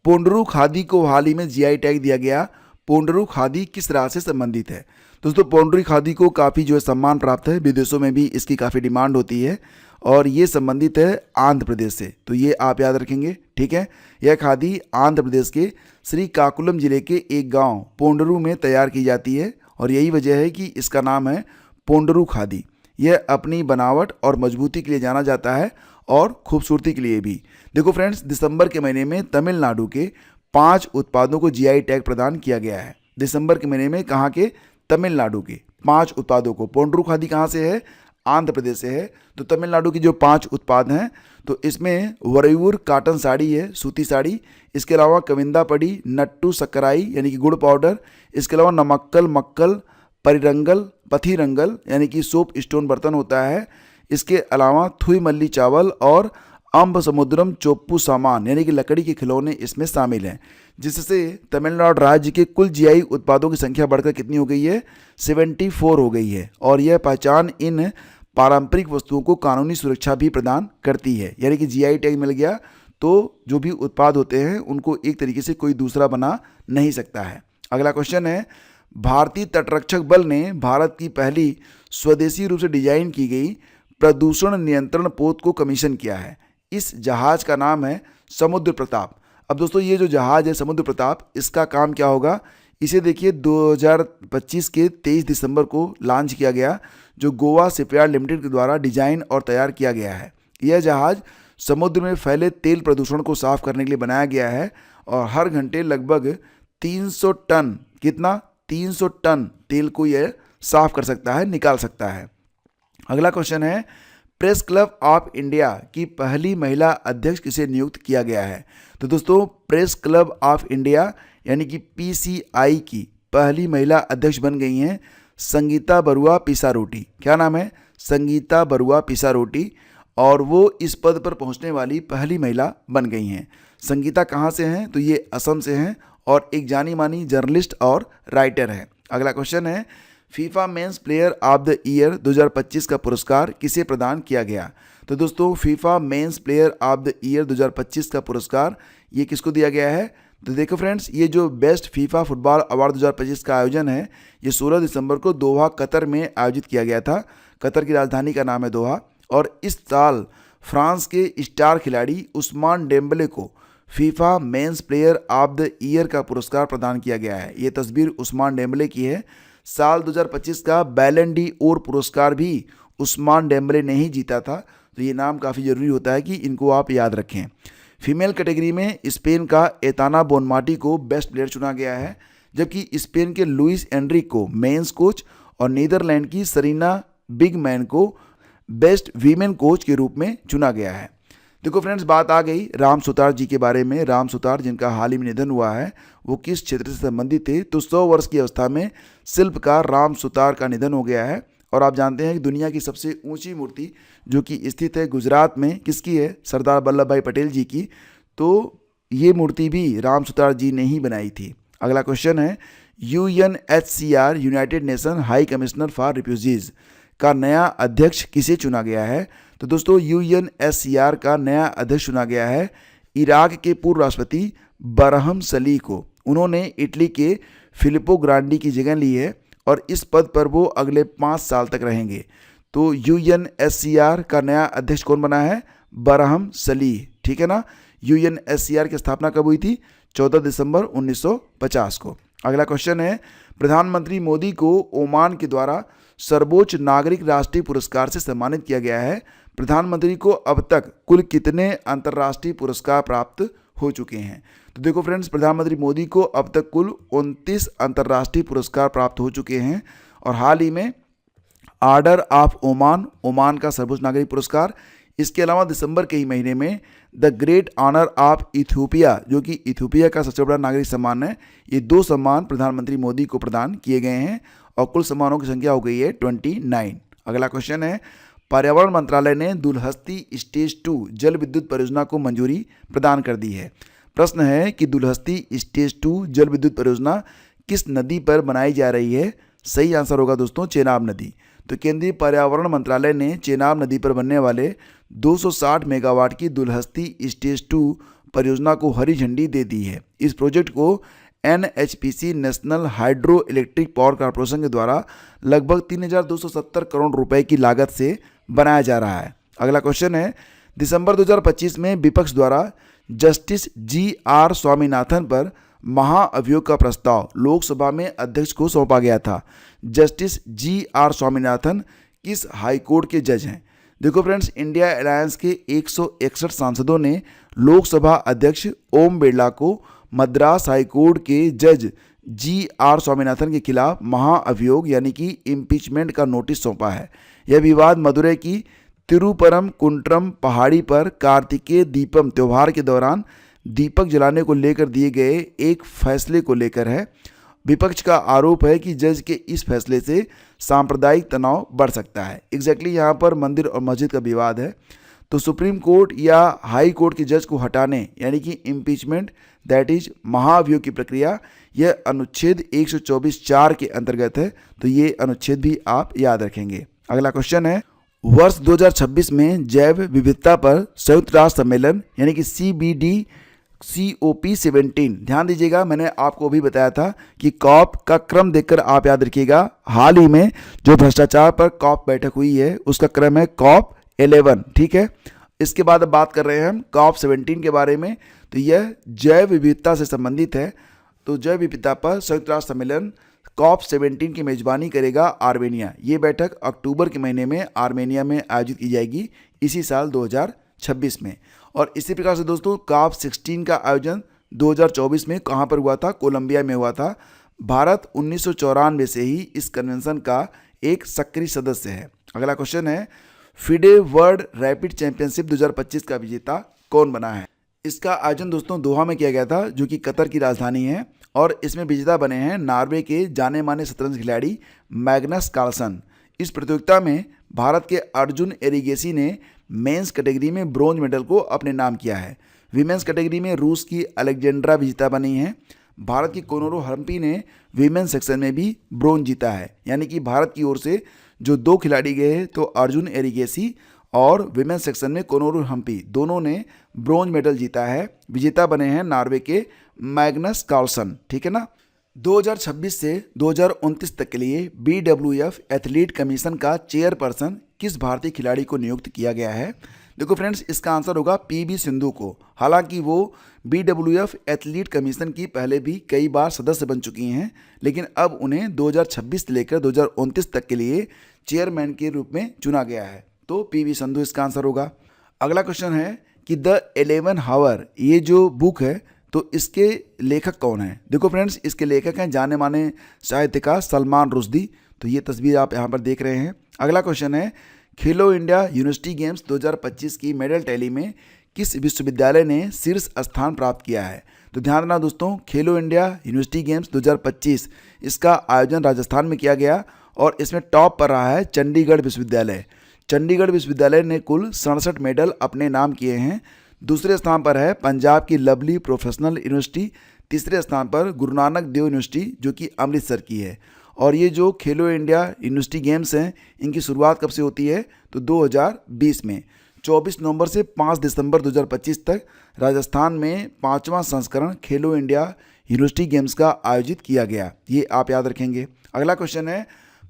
पोंडरू खादी को हाल ही में जीआई टैग दिया गया। पोंडरू खादी किस राज्य से संबंधित है? दोस्तों, पोंडरू खादी को काफ़ी जो है सम्मान प्राप्त है, विदेशों में भी इसकी काफ़ी डिमांड होती है और ये संबंधित है आंध्र प्रदेश से। तो ये आप याद रखेंगे। ठीक है, यह खादी आंध्र प्रदेश के श्रीकाकुलम जिले के एक गांव पोंडरू में तैयार की जाती है और यही वजह है कि इसका नाम है पोंडरू खादी। यह अपनी बनावट और मजबूती के लिए जाना जाता है और खूबसूरती के लिए भी। देखो फ्रेंड्स, दिसंबर के महीने में तमिलनाडु के 5 उत्पादों को जीआई टैग प्रदान किया गया है। दिसंबर के महीने में कहाँ के? तमिलनाडु के 5 उत्पादों को। पोंडरू खादी कहाँ से है? आंध्र प्रदेश से है। तो तमिलनाडु की जो 5 उत्पाद हैं, तो इसमें वरयूर काटन साड़ी है, सूती साड़ी। इसके अलावा कविंदा पड़ी, नट्टू सकराई यानी कि गुड़ पाउडर। इसके अलावा नमक्कल मक्कल, परिरंगल, पथिरंगल यानी कि सोप स्टोन बर्तन होता है। इसके अलावा थुई मल्ली चावल और अम्ब समुद्रम चोप्पू सामान यानी कि लकड़ी के खिलौने इसमें शामिल हैं, जिससे तमिलनाडु राज्य के कुल जीआई उत्पादों की संख्या बढ़कर कितनी हो गई है? 74 हो गई है। और यह पहचान इन पारंपरिक वस्तुओं को कानूनी सुरक्षा भी प्रदान करती है, यानी कि जीआई टैग मिल गया तो जो भी उत्पाद होते हैं उनको एक तरीके से कोई दूसरा बना नहीं सकता है। अगला क्वेश्चन है, भारतीय तटरक्षक बल ने भारत की पहली स्वदेशी रूप से डिजाइन की गई प्रदूषण नियंत्रण पोत को कमीशन किया है। इस जहाज का नाम है समुद्र प्रताप। अब दोस्तों, ये जो जहाज है समुद्र प्रताप, इसका काम क्या होगा? इसे देखिए 2025 के 23 दिसंबर को लॉन्च किया गया, जो गोवा शिपयार्ड लिमिटेड के द्वारा डिजाइन और तैयार किया गया है। यह जहाज समुद्र में फैले तेल प्रदूषण को साफ करने के लिए बनाया गया है और हर घंटे लगभग 300 टन, कितना? 300 टन तेल को यह साफ कर सकता है, निकाल सकता है। अगला क्वेश्चन है, प्रेस क्लब ऑफ इंडिया की पहली महिला अध्यक्ष किसे नियुक्त किया गया है? तो दोस्तों, प्रेस क्लब ऑफ इंडिया यानी कि पीसीआई की पहली महिला अध्यक्ष बन गई हैं संगीता बरुआ पिसारोटी। क्या नाम है? संगीता बरुआ पिसारोटी। और वो इस पद पर पहुंचने वाली पहली महिला बन गई हैं। संगीता कहाँ से हैं? तो ये असम से हैं और एक जानी मानी जर्नलिस्ट और राइटर हैं। अगला क्वेश्चन है, FIFA men's player of the year 2025 का पुरस्कार किसे प्रदान किया गया? तो दोस्तों, FIFA men's player of the year 2025 का पुरस्कार ये किसको दिया गया है? तो देखो फ्रेंड्स, ये जो बेस्ट फीफा फुटबॉल अवार्ड 2025 का आयोजन है, ये 16 दिसंबर को दोहा कतर में आयोजित किया गया था। कतर की राजधानी का नाम है दोहा। और इस साल फ्रांस के स्टार खिलाड़ी उस्मान डेम्बले को FIFA men's player of the year का पुरस्कार प्रदान किया गया है। ये तस्वीर उस्मान डेम्बले की है। साल 2025 का बैलन डी ओर पुरस्कार भी उस्मान डेम्बले ने ही जीता था। तो ये नाम काफ़ी ज़रूरी होता है कि इनको आप याद रखें। फीमेल कैटेगरी में स्पेन का एताना बोनमाटी को बेस्ट प्लेयर चुना गया है, जबकि स्पेन के लुइस एनरिक को मेंस कोच और नीदरलैंड की सरीना बिगमैन को बेस्ट वीमेन कोच के रूप में चुना गया है। देखो फ्रेंड्स, बात आ गई राम सुतार जी के बारे में। राम सुतार, जिनका हाल ही में निधन हुआ है, वो किस क्षेत्र से संबंधित थे? तो 100 वर्ष की अवस्था में शिल्पकार राम सुतार का निधन हो गया है। और आप जानते हैं कि दुनिया की सबसे ऊंची मूर्ति जो कि स्थित है गुजरात में, किसकी है? सरदार वल्लभ भाई पटेल जी की। तो ये मूर्ति भी राम सुतार जी ने ही बनाई थी। अगला क्वेश्चन है, UNHCR United nation high commissioner for refugees का नया अध्यक्ष किसे चुना गया है? तो दोस्तों यूएनएससीआर का नया अध्यक्ष चुना गया है इराक के पूर्व राष्ट्रपति बरहम सली को। उन्होंने इटली के फिलिपो ग्रांडी की जगह ली है और इस पद पर वो अगले 5 साल तक रहेंगे। तो यूएनएससीआर का नया अध्यक्ष कौन बना है? बरहम सली, ठीक है ना। यूएनएससीआर की स्थापना कब हुई थी? 14 दिसंबर 1950 को। अगला क्वेश्चन है, प्रधानमंत्री मोदी को ओमान के द्वारा सर्वोच्च नागरिक राष्ट्रीय पुरस्कार से सम्मानित किया गया है। प्रधानमंत्री को अब तक कुल कितने अंतर्राष्ट्रीय पुरस्कार प्राप्त हो चुके हैं? तो देखो फ्रेंड्स, प्रधानमंत्री मोदी को अब तक कुल 29 अंतर्राष्ट्रीय पुरस्कार प्राप्त हो चुके हैं और हाल ही में आर्डर ऑफ ओमान, ओमान का सर्वोच्च नागरिक पुरस्कार, इसके अलावा दिसंबर के ही महीने में the great honour of Ethiopia, जो कि इथियोपिया का सबसे बड़ा नागरिक सम्मान है, ये 2 सम्मान प्रधानमंत्री मोदी को प्रदान किए गए हैं और कुल सम्मानों की संख्या हो गई है 29। अगला क्वेश्चन है, पर्यावरण मंत्रालय ने दुलहस्ती स्टेज 2 जल विद्युत परियोजना को मंजूरी प्रदान कर दी है। प्रश्न है कि दुलहस्ती स्टेज 2 जल विद्युत परियोजना किस नदी पर बनाई जा रही है? सही आंसर होगा दोस्तों चेनाब नदी। तो केंद्रीय पर्यावरण मंत्रालय ने चेनाब नदी पर बनने वाले 260 मेगावाट की दुलहस्ती स्टेज 2 परियोजना को हरी झंडी दे दी है। इस प्रोजेक्ट को NHPC national hydro electric power corporation के द्वारा लगभग 3,270 करोड़ रुपए की लागत से बनाया जा रहा है। अगला क्वेश्चन है, दिसंबर 2025 में विपक्ष द्वारा जस्टिस जी.आर. स्वामीनाथन पर महाअभियोग का प्रस्ताव लोकसभा में अध्यक्ष को सौंपा गया था। Justice G.R.. स्वामीनाथन किस हाईकोर्ट के जज हैं? देखो फ्रेंड्स, इंडिया अलायंस के 161 सांसदों ने लोकसभा अध्यक्ष ओम बिरला को मद्रास हाईकोर्ट के जज जी.आर. स्वामीनाथन के खिलाफ महाअभियोग यानी कि इम्पीचमेंट का नोटिस सौंपा है। यह विवाद मदुरई की तिरुपरम कुंट्रम पहाड़ी पर कार्तिकेय दीपम त्यौहार के दौरान दीपक जलाने को लेकर दिए गए एक फैसले को लेकर है। विपक्ष का आरोप है कि जज के इस फैसले से सांप्रदायिक तनाव बढ़ सकता है। एग्जैक्टली यहाँ पर मंदिर और मस्जिद का विवाद है। तो सुप्रीम कोर्ट या हाई कोर्ट के जज को हटाने यानी कि इम्पीचमेंट दैट इज महाअभियोग की प्रक्रिया, यह अनुच्छेद 124(4) के अंतर्गत है। तो ये अनुच्छेद भी आप याद रखेंगे। अगला क्वेश्चन है, वर्ष 2026 में जैव विविधता पर संयुक्त राष्ट्र सम्मेलन यानी कि COP17, ध्यान दीजिएगा, मैंने आपको भी बताया था कि कॉप का क्रम देखकर आप याद रखिएगा। हाल ही में जो भ्रष्टाचार पर कॉप बैठक हुई है उसका क्रम है COP11, ठीक है। इसके बाद अब बात कर रहे हैं हम COP17 के बारे में। तो यह जैव विविधता से संबंधित है। तो जैव विविधता पर संयुक्त राष्ट्र सम्मेलन COP17 की मेजबानी करेगा आर्मेनिया। ये बैठक अक्टूबर के महीने में आर्मेनिया में आयोजित की जाएगी इसी साल 2026 में। और इसी प्रकार से दोस्तों COP16 का आयोजन 2024 में कहाँ पर हुआ था? कोलंबिया में हुआ था। भारत 1994 से ही इस कन्वेंशन का एक सक्रिय सदस्य है। अगला क्वेश्चन है, फिडे वर्ल्ड रैपिड चैंपियनशिप 2025 का विजेता कौन बना है? इसका आयोजन दोस्तों दोहा में किया गया था, जो कि कतर की राजधानी है, और इसमें विजेता बने हैं नॉर्वे के जाने माने शतरंज खिलाड़ी मैग्नस कार्लसन। इस प्रतियोगिता में भारत के अर्जुन एरिगेसी ने मेंस कैटेगरी में ब्रॉन्ज मेडल को अपने नाम किया है। वीमेंस कैटेगरी में रूस की अलेक्जेंड्रा विजेता बनी हैं। भारत की कोनोरू हम्पी ने वीमेंस सेक्शन में भी ब्रॉन्ज जीता है। यानी कि भारत की ओर से जो 2 खिलाड़ी गए हैं, तो अर्जुन एरिगेसी और विमेंस सेक्शन में कोनोरू हम्पी, दोनों ने ब्रॉन्ज मेडल जीता है। विजेता बने हैं नॉर्वे के मैग्नस कार्लसन, ठीक है ना। 2026 से 2029 तक के लिए BWF एथलीट कमीशन का चेयरपर्सन किस भारतीय खिलाड़ी को नियुक्त किया गया है? देखो फ्रेंड्स, इसका आंसर होगा PV सिंधु को। हालांकि वो BWF एथलीट कमीशन की पहले भी कई बार सदस्य बन चुकी हैं, लेकिन अब उन्हें 2026 से लेकर 2029 तक के लिए चेयरमैन के रूप में चुना गया है। तो PV सिंधु इसका आंसर होगा। अगला क्वेश्चन है कि द 11 हावर, ये जो बुक है तो इसके लेखक कौन है? देखो फ्रेंड्स, इसके लेखक हैं जाने माने साहित्यकार सलमान रुश्दी। तो ये तस्वीर आप यहाँ पर देख रहे हैं। अगला क्वेश्चन है, खेलो इंडिया यूनिवर्सिटी गेम्स 2025 की मेडल टैली में किस विश्वविद्यालय ने शीर्ष स्थान प्राप्त किया है? तो ध्यान रखना दोस्तों, खेलो इंडिया यूनिवर्सिटी गेम्स 2025 इसका आयोजन राजस्थान में किया गया और इसमें टॉप पर रहा है चंडीगढ़ विश्वविद्यालय। चंडीगढ़ विश्वविद्यालय ने कुल 67 मेडल अपने नाम किए हैं। दूसरे स्थान पर है पंजाब की लवली प्रोफेशनल यूनिवर्सिटी। तीसरे स्थान पर गुरु नानक देव यूनिवर्सिटी, जो कि अमृतसर की है। और ये जो खेलो इंडिया यूनिवर्सिटी गेम्स हैं इनकी शुरुआत कब से होती है, तो 2020 में 24 नवंबर से 5 दिसंबर 2025 तक राजस्थान में 5वां संस्करण खेलो इंडिया यूनिवर्सिटी गेम्स का आयोजित किया गया। ये आप याद रखेंगे। अगला क्वेश्चन है,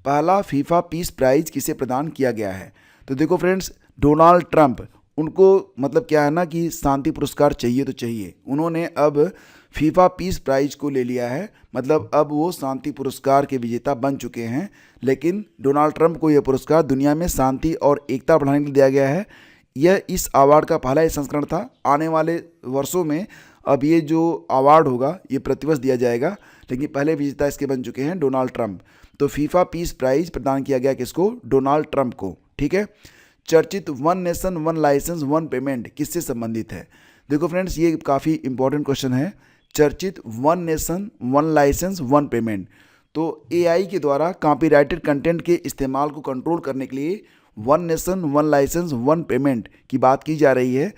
पहला फीफा पीस प्राइज किसे प्रदान किया गया है। तो देखो फ्रेंड्स, डोनाल्ड ट्रंप, उनको मतलब क्या है ना कि शांति पुरस्कार चाहिए तो चाहिए, उन्होंने अब फीफा पीस प्राइज को ले लिया है, मतलब अब वो शांति पुरस्कार के विजेता बन चुके हैं। लेकिन डोनाल्ड ट्रंप को यह पुरस्कार दुनिया में शांति और एकता बढ़ाने के लिए दिया गया है। यह इस अवार्ड का पहला ही संस्करण था। आने वाले वर्षों में अब ये जो अवार्ड होगा ये प्रतिवर्ष दिया जाएगा, लेकिन पहले विजेता इसके बन चुके हैं डोनाल्ड ट्रंप। तो फीफा पीस प्राइज प्रदान किया गया किसको, डोनाल्ड ट्रंप को। ठीक है। चर्चित one nation one licence one payment किससे संबंधित है। देखो फ्रेंड्स, ये काफ़ी इंपॉर्टेंट क्वेश्चन है। चर्चित one nation one licence one payment, तो एआई के द्वारा कॉपीराइटेड कंटेंट के इस्तेमाल को कंट्रोल करने के लिए one nation one licence one payment की बात की जा रही है।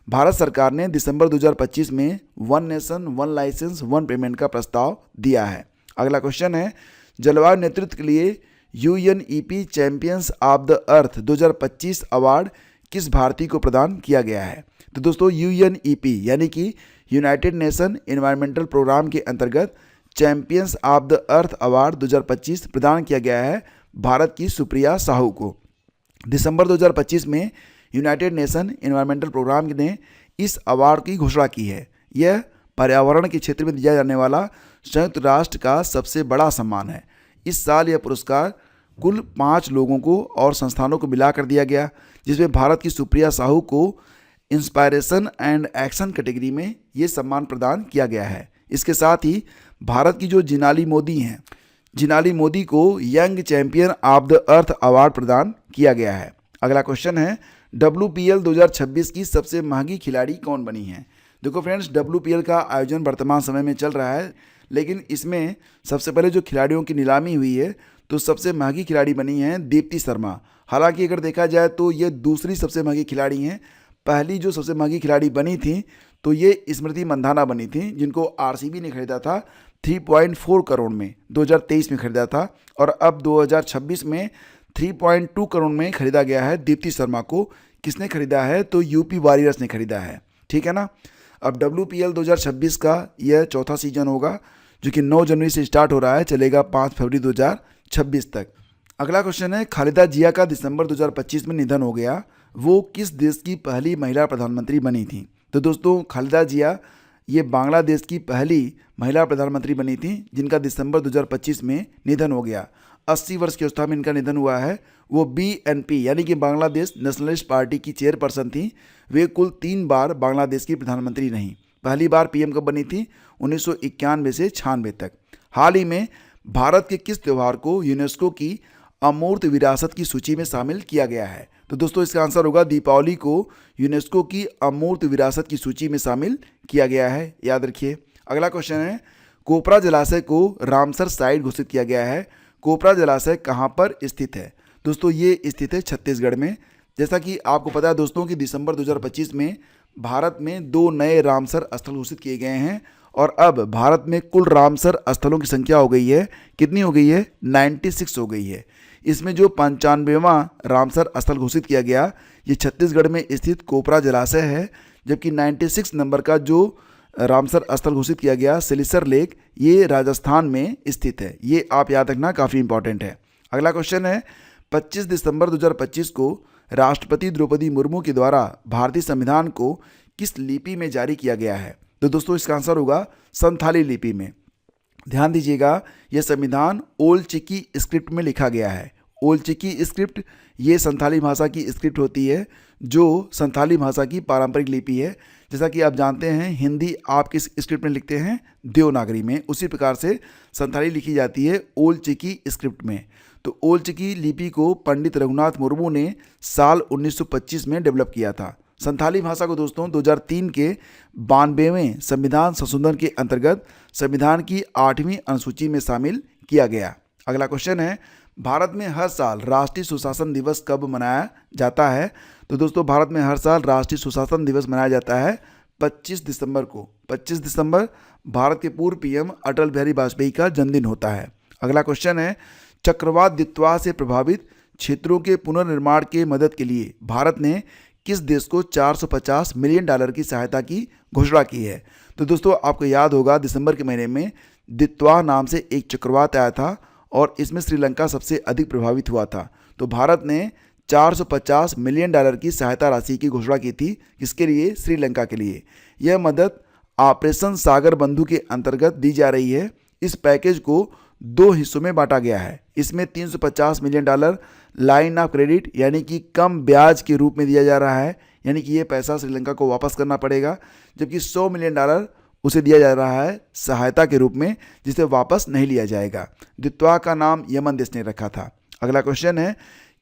भारत सरकार ने दिसंबर 2025 में one nation one licence one payment का प्रस्ताव दिया है। अगला क्वेश्चन है, जलवायु नेतृत्व के लिए UNEP champions of the earth 2025 award किस भारतीय को प्रदान किया गया है। तो दोस्तों, यूएनईपी यानी कि यूनाइटेड नेशन एनवायरमेंटल प्रोग्राम के अंतर्गत champions of the earth award 2025 प्रदान किया गया है भारत की सुप्रिया साहू को। दिसंबर 2025 में यूनाइटेड नेशन एनवायरमेंटल प्रोग्राम ने इस अवार्ड की घोषणा की है। यह पर्यावरण के क्षेत्र में दिया जाने वाला संयुक्त राष्ट्र का सबसे बड़ा सम्मान है। इस साल यह पुरस्कार कुल 5 लोगों को और संस्थानों को मिलाकर दिया गया, जिसमें भारत की सुप्रिया साहू को इंस्पायरेशन एंड एक्शन कैटेगरी में ये सम्मान प्रदान किया गया है। इसके साथ ही भारत की जो जिनाली मोदी हैं, जिनाली मोदी को young champion of the earth award प्रदान किया गया है। अगला क्वेश्चन है, WPL 2026 की सबसे महंगी खिलाड़ी कौन बनी है। देखो फ्रेंड्स, WPL का आयोजन वर्तमान समय में चल रहा है, लेकिन इसमें सबसे पहले जो खिलाड़ियों की नीलामी हुई है तो सबसे महंगी खिलाड़ी बनी है दीप्ति शर्मा। हालांकि अगर देखा जाए तो ये दूसरी सबसे महंगी खिलाड़ी हैं। पहली जो सबसे महंगी खिलाड़ी बनी थी तो ये स्मृति मंधाना बनी थी, जिनको आरसीबी ने खरीदा था 3.4 करोड़ में, 2023 में खरीदा था, और अब 2026 में 3.2 करोड़ में खरीदा गया है दीप्ति शर्मा को। किसने खरीदा है, तो यूपी वॉरियर्स ने खरीदा है। ठीक है ना। अब WPL 2026 का यह चौथा सीजन होगा, जो कि 9 जनवरी से स्टार्ट हो रहा है, चलेगा 5 फरवरी 2026 तक। अगला क्वेश्चन है, खालिदा जिया का दिसंबर 2025 में निधन हो गया, वो किस देश की पहली महिला प्रधानमंत्री बनी थी। तो दोस्तों, खालिदा जिया ये बांग्लादेश की पहली महिला प्रधानमंत्री बनी थी, जिनका दिसंबर 2025 में निधन हो गया। 80 वर्ष की अवस्था में इनका निधन हुआ है। वो BNP यानी कि बांग्लादेश नेशनलिस्ट पार्टी की चेयरपर्सन थी। वे कुल 3 बार बांग्लादेश की प्रधानमंत्री रहीं। पहली बार PM कब बनी थी, 1991 से 96 तक। हाल ही में भारत के किस त्यौहार को यूनेस्को की अमूर्त विरासत की सूची में शामिल किया गया है। तो दोस्तों, इसका आंसर होगा दीपावली को यूनेस्को की अमूर्त विरासत की सूची में शामिल किया गया है, याद रखिए। अगला क्वेश्चन है, कोपरा जलाशय को रामसर साइट घोषित किया गया है। कोपरा जलाशय कहाँ पर स्थित है। दोस्तों, ये स्थित है छत्तीसगढ़ में। जैसा कि आपको पता है दोस्तों कि दिसंबर 2025 में भारत में 2 नए रामसर स्थल घोषित किए गए हैं, और अब भारत में कुल रामसर स्थलों की संख्या हो गई है, कितनी हो गई है, 96 हो गई है। इसमें जो 95वां रामसर स्थल घोषित किया गया ये छत्तीसगढ़ में स्थित कोपरा जलाशय है, जबकि 96 नंबर का जो रामसर स्थल घोषित किया गया सिलिसर लेक, ये राजस्थान में स्थित है। ये आप याद रखना, काफ़ी इंपॉर्टेंट है। अगला क्वेश्चन है, 25 दिसंबर 2025 को राष्ट्रपति द्रौपदी मुर्मू के द्वारा भारतीय संविधान को किस लिपि में जारी किया गया है। तो दोस्तों, इसका आंसर होगा संथाली लिपि में। ध्यान दीजिएगा, यह संविधान ओल्ड चिकी स्क्रिप्ट में लिखा गया है। ओल्ड चिकी स्क्रिप्ट ये संथाली भाषा की स्क्रिप्ट होती है, जो संथाली भाषा की पारंपरिक लिपि है। जैसा कि आप जानते हैं, हिंदी आप किस स्क्रिप्ट में लिखते हैं, देवनागरी में, उसी प्रकार से संथाली लिखी जाती है ओल्ड चिकी स्क्रिप्ट में। तो ओल्ड चिकी लिपि को पंडित रघुनाथ मुर्मू ने साल 1925 में डेवलप किया था। संथाली भाषा को दोस्तों 2003 के 92वें संविधान संशोधन के अंतर्गत संविधान की 8वीं अनुसूची में शामिल किया गया। अगला क्वेश्चन है, भारत में हर साल राष्ट्रीय सुशासन दिवस कब मनाया जाता है। तो दोस्तों, भारत में हर साल राष्ट्रीय सुशासन दिवस मनाया जाता है 25 दिसंबर को। 25 दिसंबर भारत के पूर्व PM अटल बिहारी वाजपेयी का जन्मदिन होता है। अगला क्वेश्चन है, चक्रवात दित्वा से प्रभावित क्षेत्रों के पुनर्निर्माण के मदद के लिए भारत ने किस देश को $450 मिलियन की सहायता की घोषणा की है? तो दोस्तों आपको याद होगा दिसंबर के महीने में दित्वा नाम से एक चक्रवात आया था और इसमें श्रीलंका सबसे अधिक प्रभावित हुआ था। तो भारत ने $450 मिलियन की सहायता राशि की घोषणा की थी। किसके लिए? श्रीलंका के लिए। यह मदद ऑपरेशन सागर बंधु के अंतर्गत दी जा रही है। इस पैकेज को 2 हिस्सों में बांटा गया है। इसमें $350 मिलियन लाइन ऑफ क्रेडिट यानी कि कम ब्याज के रूप में दिया जा रहा है, यानी कि ये पैसा श्रीलंका को वापस करना पड़ेगा, जबकि $100 मिलियन उसे दिया जा रहा है सहायता के रूप में, जिसे वापस नहीं लिया जाएगा। दित्वा का नाम यमन देश ने रखा था। अगला क्वेश्चन है,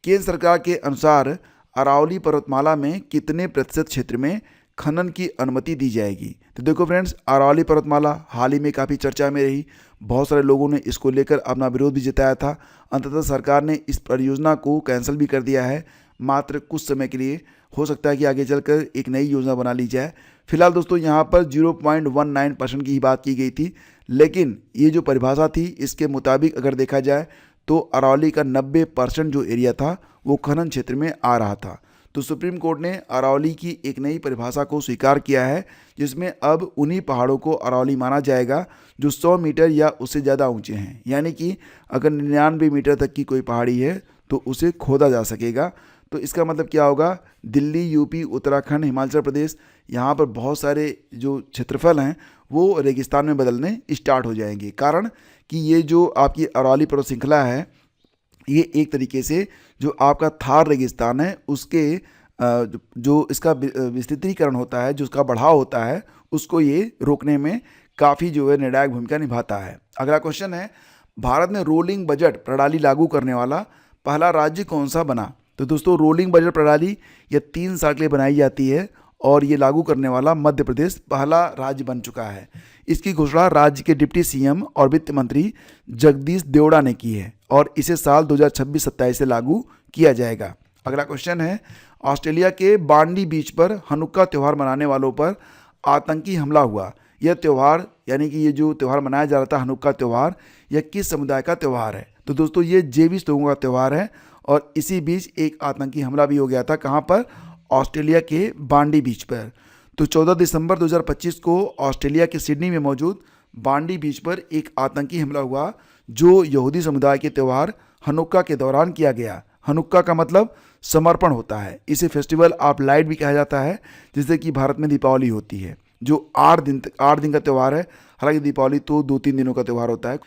केंद्र सरकार के अनुसार अरावली पर्वतमाला में कितने प्रतिशत क्षेत्र में खनन की अनुमति दी जाएगी? तो देखो फ्रेंड्स, अरावली पर्वतमाला हाल ही में काफ़ी चर्चा में रही। बहुत सारे लोगों ने इसको लेकर अपना विरोध भी जताया था। अंततः सरकार ने इस परियोजना को कैंसिल भी कर दिया है, मात्र कुछ समय के लिए। हो सकता है कि आगे चलकर एक नई योजना बना ली जाए। फिलहाल दोस्तों यहाँ पर 0.19% की ही बात की गई थी, लेकिन ये जो परिभाषा थी इसके मुताबिक अगर देखा जाए तो अरावली का 90% जो एरिया था वो खनन क्षेत्र में आ रहा था। तो सुप्रीम कोर्ट ने अरावली की एक नई परिभाषा को स्वीकार किया है, जिसमें अब उन्हीं पहाड़ों को अरावली माना जाएगा जो 100 मीटर या उससे ज़्यादा ऊंचे हैं। यानी कि अगर 99 मीटर तक की कोई पहाड़ी है तो उसे खोदा जा सकेगा। तो इसका मतलब क्या होगा? दिल्ली, यूपी, उत्तराखंड, हिमाचल प्रदेश, यहाँ पर बहुत सारे जो क्षेत्रफल हैं वो रेगिस्तान में बदलने स्टार्ट हो जाएंगे। कारण कि ये जो आपकी अरावली पर्वत श्रृंखला है, ये एक तरीके से जो आपका थार रेगिस्तान है उसके जो इसका विस्तृतीकरण होता है, जो उसका बढ़ाव होता है, उसको ये रोकने में काफ़ी जो है निर्णायक भूमिका निभाता है। अगला क्वेश्चन है, भारत में रोलिंग बजट प्रणाली लागू करने वाला पहला राज्य कौन सा बना? तो दोस्तों रोलिंग बजट प्रणाली यह 3 साल के लिए बनाई जाती है और ये लागू करने वाला मध्य प्रदेश पहला राज्य बन चुका है। इसकी घोषणा राज्य के डिप्टी सीएम और वित्त मंत्री जगदीश देवड़ा ने की है और इसे साल 2026-27 से लागू किया जाएगा। अगला क्वेश्चन है, ऑस्ट्रेलिया के बांडी बीच पर हनुक्का त्यौहार मनाने वालों पर आतंकी हमला हुआ। यह त्यौहार यानी कि ये जो त्यौहार मनाया जा रहा था हनुक्का त्यौहार, यह किस समुदाय का त्यौहार है? तो दोस्तों ये जेविश लोगों का त्यौहार है और इसी बीच एक आतंकी हमला भी हो गया था। कहाँ पर? ऑस्ट्रेलिया के बांडी बीच पर। तो 14 दिसंबर 2025 को ऑस्ट्रेलिया के सिडनी में मौजूद बांडी बीच पर एक आतंकी हमला हुआ, जो यहूदी समुदाय के त्यौहार हनुक्का के दौरान किया गया। हनुक्का का मतलब समर्पण होता है। इसे फेस्टिवल ऑफ लाइट भी कहा जाता है, जिससे कि भारत में दीपावली होती है, जो 8 दिन का त्यौहार है। हालांकि दीपावली तो 2-3 दिनों का त्यौहार होता है।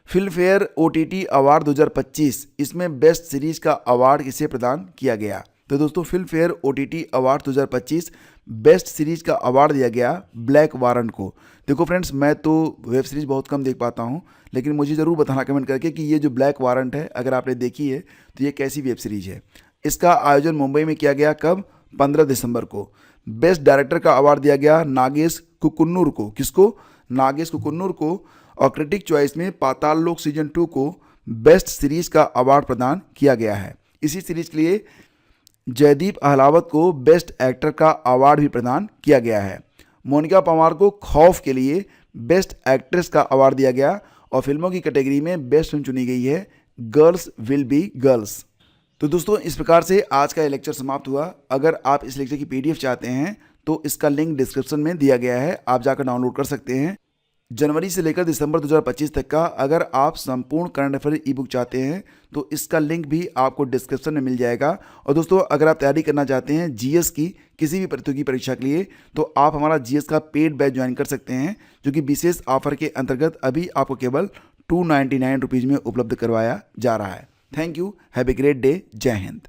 फिल्म फेयर OTT अवार्ड 2025, इसमें बेस्ट सीरीज का अवार्ड किसे प्रदान किया गया? तो दोस्तों film fair OTT award 2025 best series का अवार्ड दिया गया ब्लैक वारंट को। देखो फ्रेंड्स, मैं तो वेब सीरीज़ बहुत कम देख पाता हूँ, लेकिन मुझे ज़रूर बताना कमेंट करके कि ये जो ब्लैक वारंट है, अगर आपने देखी है तो ये कैसी वेब सीरीज़ है। इसका आयोजन मुंबई में किया गया। कब? 15 दिसंबर को। बेस्ट डायरेक्टर का अवार्ड दिया गया नागेश कुकुन्नूर को। किसको? नागेश कुकुन्नूर को। और क्रिटिक चॉइस में पाताल लोक सीजन 2 को बेस्ट सीरीज का अवार्ड प्रदान किया गया है। इसी सीरीज के लिए जयदीप अहलावत को बेस्ट एक्टर का अवार्ड भी प्रदान किया गया है। मोनिका पंवार को खौफ के लिए बेस्ट एक्ट्रेस का अवार्ड दिया गया और फिल्मों की कैटेगरी में बेस्ट फिल्म चुनी गई है गर्ल्स विल बी गर्ल्स। तो दोस्तों इस प्रकार से आज का ये लेक्चर समाप्त हुआ। अगर आप इस लेक्चर की PDF चाहते हैं तो इसका लिंक डिस्क्रिप्शन में दिया गया है, आप जाकर डाउनलोड कर सकते हैं। जनवरी से लेकर दिसंबर 2025 तक का अगर आप संपूर्ण करंट अफेयर ई बुक चाहते हैं तो इसका लिंक भी आपको डिस्क्रिप्शन में मिल जाएगा। और दोस्तों अगर आप तैयारी करना चाहते हैं GS की किसी भी प्रतियोगी परीक्षा के लिए तो आप हमारा GS का पेड बैच ज्वाइन कर सकते हैं, जो कि विशेष ऑफर के अंतर्गत अभी आपको केवल 299 रुपीज़ में उपलब्ध करवाया जा रहा है। Thank you, have a great day, जय हिंद।